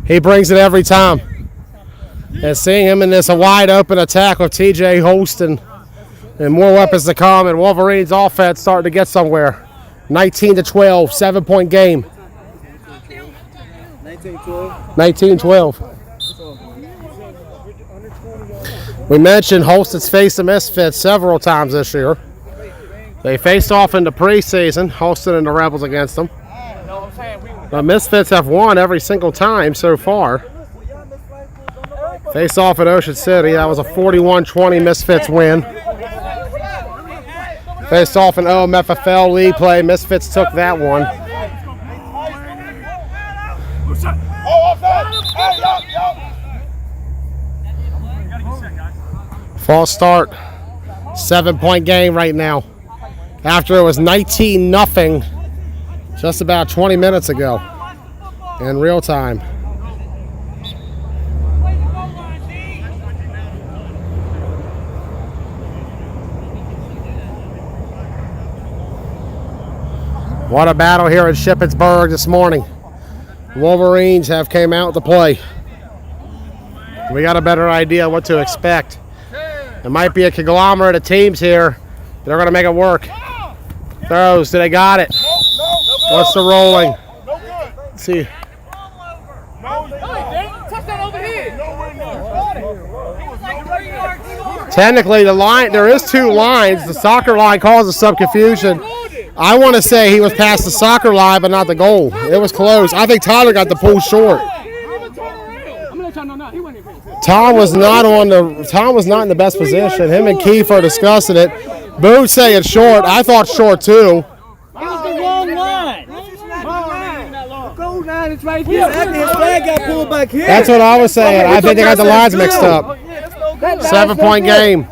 He brings it every time. And seeing him in this wide open attack with TJ Holston and more weapons to come, and Wolverines offense starting to get somewhere. 19-12, 7-point game. 19-12. We mentioned Holston's faced the Misfits several times this year. They faced off in the preseason, Holston and the Rebels against them. The Misfits have won every single time so far. Faced off at Ocean City. That was a 41-20 Misfits win. Faced off in KFFL league play. Misfits took that one. False start. 7-point game right now. After it was 19-0 just about 20 minutes ago in real time. What a battle here in Shippensburg this morning. Wolverines have came out to play. We got a better idea what to expect. It might be a conglomerate of teams here. They're going to make it work. Throws. Do they got it? What's the rolling? Let's see. Technically, the line, there is two lines. The soccer line causes some confusion. I want to say he was past the soccer line, but not the goal. It was close. I think Tyler got the pull short. Tom was not in the best position. Him and Keith are discussing it. Boo's saying short. I thought short too. It was the wrong line. Goal line is right here. His flag got pulled back here. That's what I was saying. I think they got the lines mixed up. 7-point game.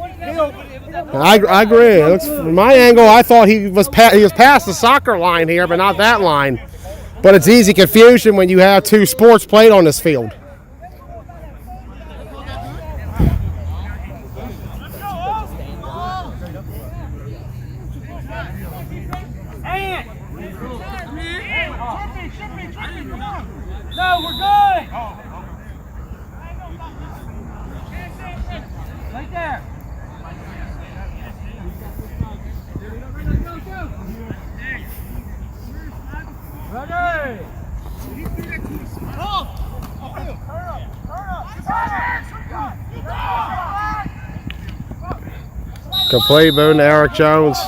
I agree. It looks, from my angle, I thought he was past the soccer line here, but not that line. But it's easy confusion when you have two sports played on this field. No, we're good. Right there. Ready. Complete boon to Eric Jones.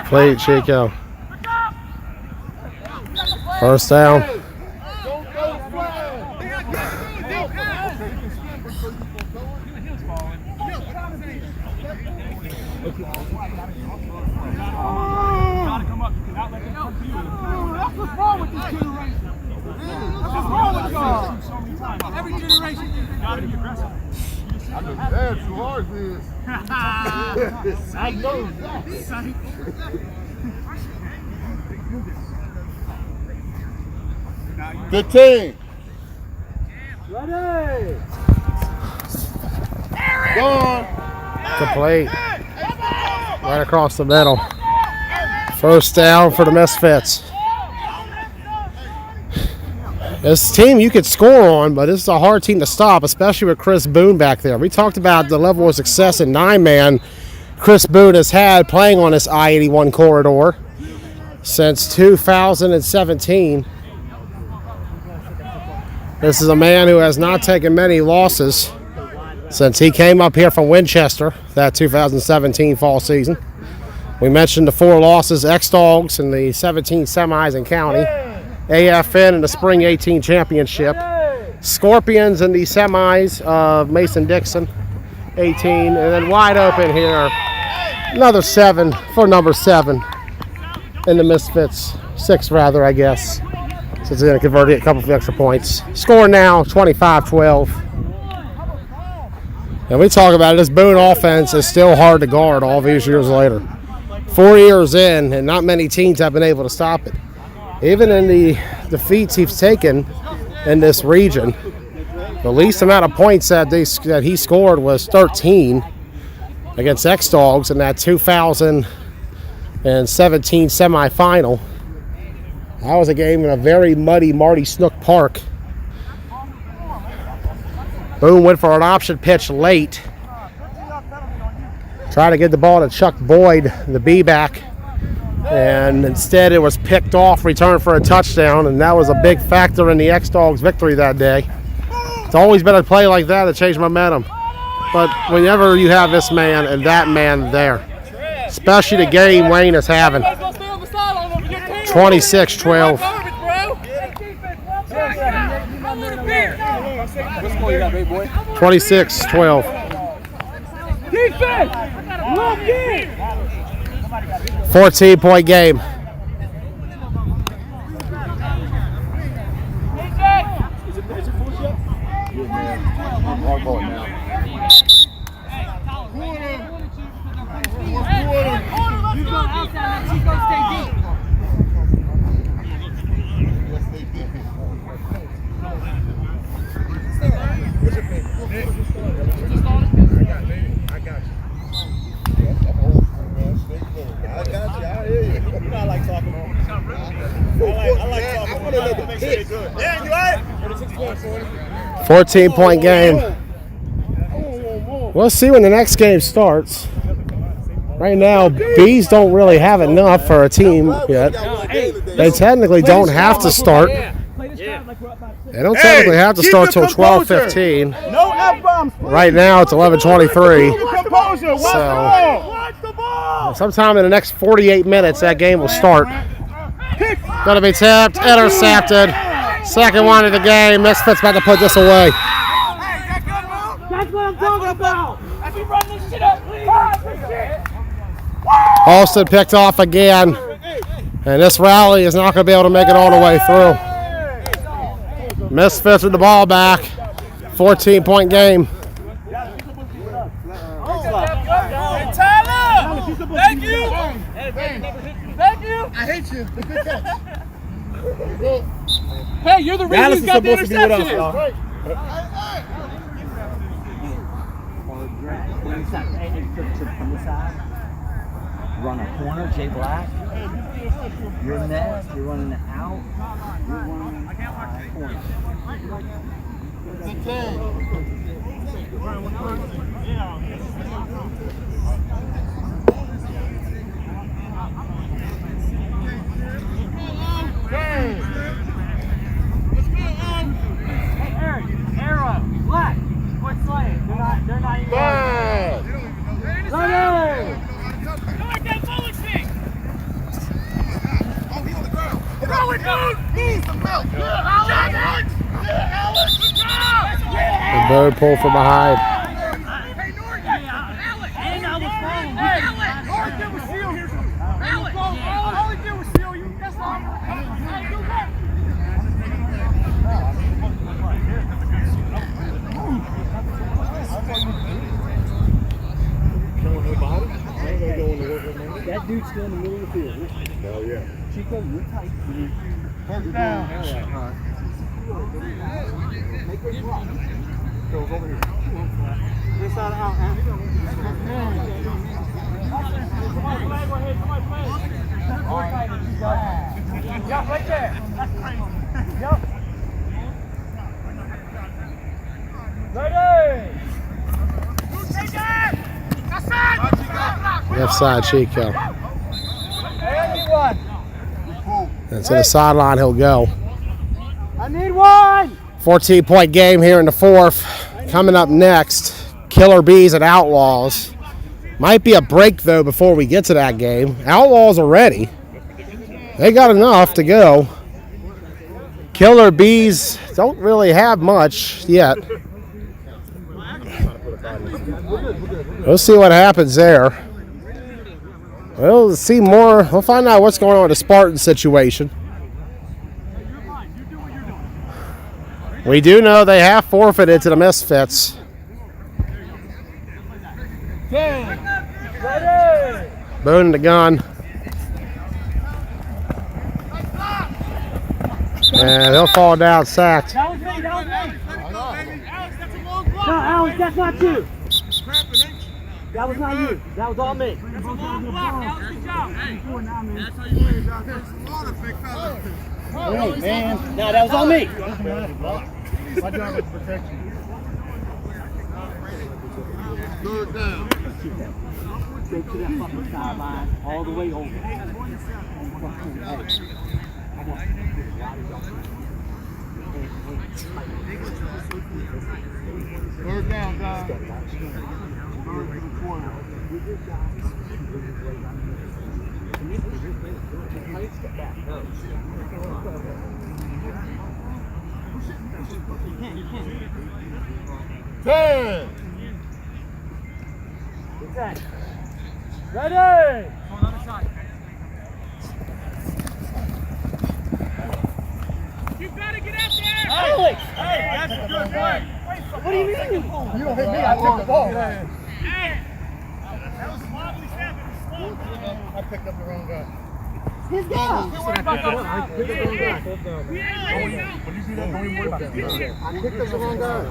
Play Chico. First down. Every generation. Gotta be aggressive. That's who ours is. I know that. 15. Ready. Gone. Complete. Right across the middle. First down for the Misfits. This team you could score on, but this is a hard team to stop, especially with Chris Boone back there. We talked about the level of success in 9-man Chris Boone has had playing on this I-81 corridor since 2017. This is a man who has not taken many losses since he came up here from Winchester that 2017 fall season. We mentioned the 4 losses, X-Dawgs in the 17 semis in county, AFN in the Spring 18 championship, Scorpions in the semis of Mason-Dixon 18, and then wide open here, another 7 for number 7 in the Misfits, 6 rather, I guess, since he's going to convert it a couple of extra points. Score now 25-12. And we talk about it, this Boone offense is still hard to guard all these years later. 4 years in, and not many teams have been able to stop it. Even in the defeats he's taken in this region, the least amount of points that he scored was 13 against X-Dawgs in that 2017 semifinal. That was a game in a very muddy Marty Snook Park. Boone went for an option pitch late. Tried to get the ball to Chuck Boyd, the B-back. And instead it was picked off, returned for a touchdown, and that was a big factor in the X-Dawgs victory that day. It's always been a play like that that changed momentum. But whenever you have this man and that man there, especially the game Wayne is having, 26-12. 26-12. Defense! Look in! 14-point game. I like talking. I like talking. Yeah, you right? 14-point game. We'll see when the next game starts. Right now, Bees don't really have enough for a team yet. They technically don't have to start. They don't technically have to start till 12:15. No F-bombs. Right now, it's 11:23. Composure. Watch the ball. Sometime in the next 48 minutes, that game will start. Going to be tipped, intercepted. Second one of the game. Misfits about to put this away. That's what I'm talking about. As we run this shit up, please. Halston picked off again. And this rally is not going to be able to make it all the way through. Misfits with the ball back. 14-point game. Tyler! Thank you! Thank you! I hate you. Hey, you're the reason he's got the interception. Run a corner, Jay Black. You're next, you're running it out. You're running corner. Arrow, Black, quit slaying. They're not even. The bird pull from behind. Chico, you're tight. First down. Make it drop. Go over here. This side out, huh? Yup, right there. Yup. Ready. Left side, Chico. Anyone. And to the sideline he'll go. I need one. 14-point game here in the fourth. Coming up next, Killer Bees and Outlaws. Might be a break, though, before we get to that game. Outlaws are ready. They got enough to go. Killer Bees don't really have much yet. We'll see what happens there. We'll see more. We'll find out what's going on with the Spartan situation. We do know they have forfeited to the Misfits. Ready. Boone the gun. And he'll fall down sacked. That was me. That was me. No, Alex, that's not you. That was not you. That was all me. That's a long block, Alex. Good job. Hey, that's how you win. Hey, man. No, that was all me. My job is to protect you. Third down. Go to that fucking sideline all the way over. Third down, guys. Ten. Ready. You gotta get out there. Alex. Hey, that's a good play. What do you mean? You don't hit me, I took the ball. Hey, that was wobbly step. I picked up the wrong guy. His guy. Don't worry about that. I picked up the wrong guy. We ain't letting you. When you do that, don't even worry about that. I picked up the wrong guy.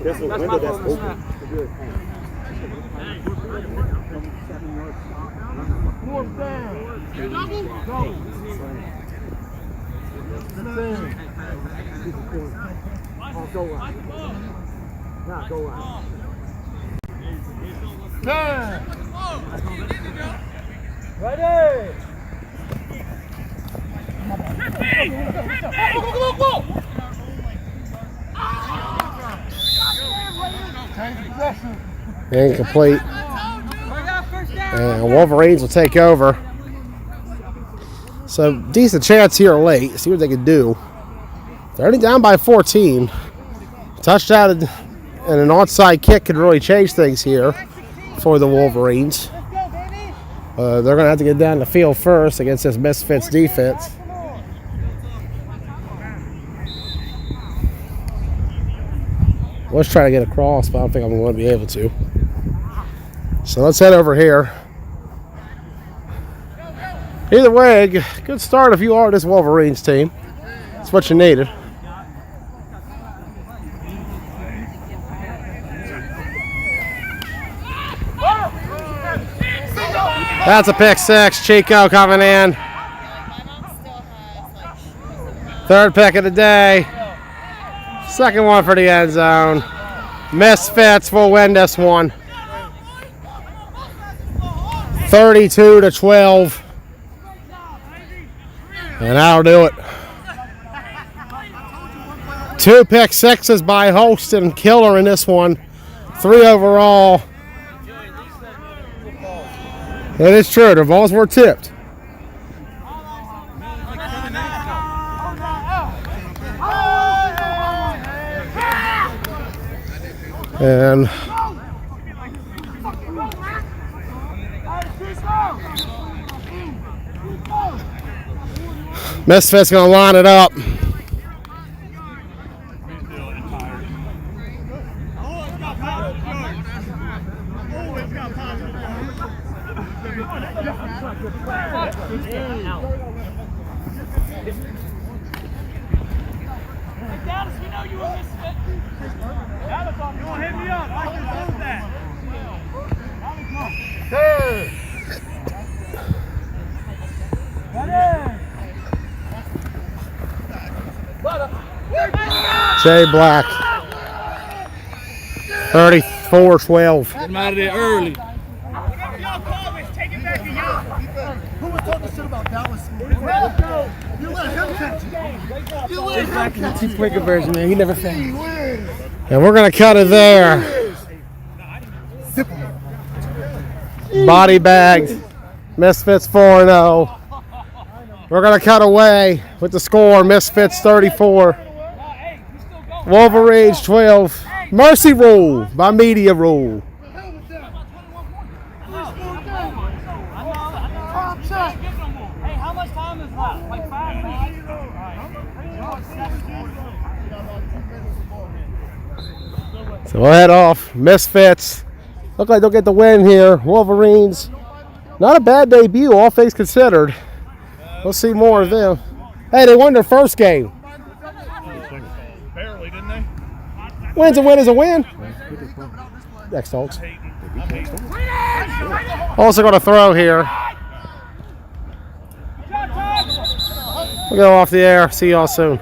That's a window that's open. Fourth down. Go. Go line. Nah, go line. 10. Ready. Go. Incomplete. And Wolverines will take over. So decent chance here late. See what they can do. They're only down by 14. Touchdown and an onside kick could really change things here for the Wolverines. They're going to have to get down the field first against this Misfits defense. Let's try to get across, but I don't think I'm going to be able to. So let's head over here. Either way, good start if you are this Wolverines team. That's what you needed. That's a pick six. Chico coming in. Third pick of the day. Second one for the end zone. Misfits will win this one. 32-12. And that'll do it. 2 pick sixes by Holston and Killer in this one. 3 overall. It is true, the balls were tipped. And Misfits gonna line it up. Jay Black. 34-12. Get him out of there early. Y'all call it. Take it back to y'all. Who was talking shit about Dallas? You let him catch it. You let him catch it. Quick conversion, man. He never failed. He wins. And we're going to cut it there. Zip him. Body bagged. Misfits 4-0. We're going to cut away with the score. Misfits 34. Wolverines 12. Mercy rule by media rule. Hey, how much time is left? Like 5 minutes? So we'll head off. Misfits look like they'll get the win here. Wolverines, not a bad debut, all things considered. We'll see more of them. Hey, they won their first game. Barely, didn't they? Win's a win is a win. X-Dawgs. Also going to throw here. We'll go off the air. See y'all soon.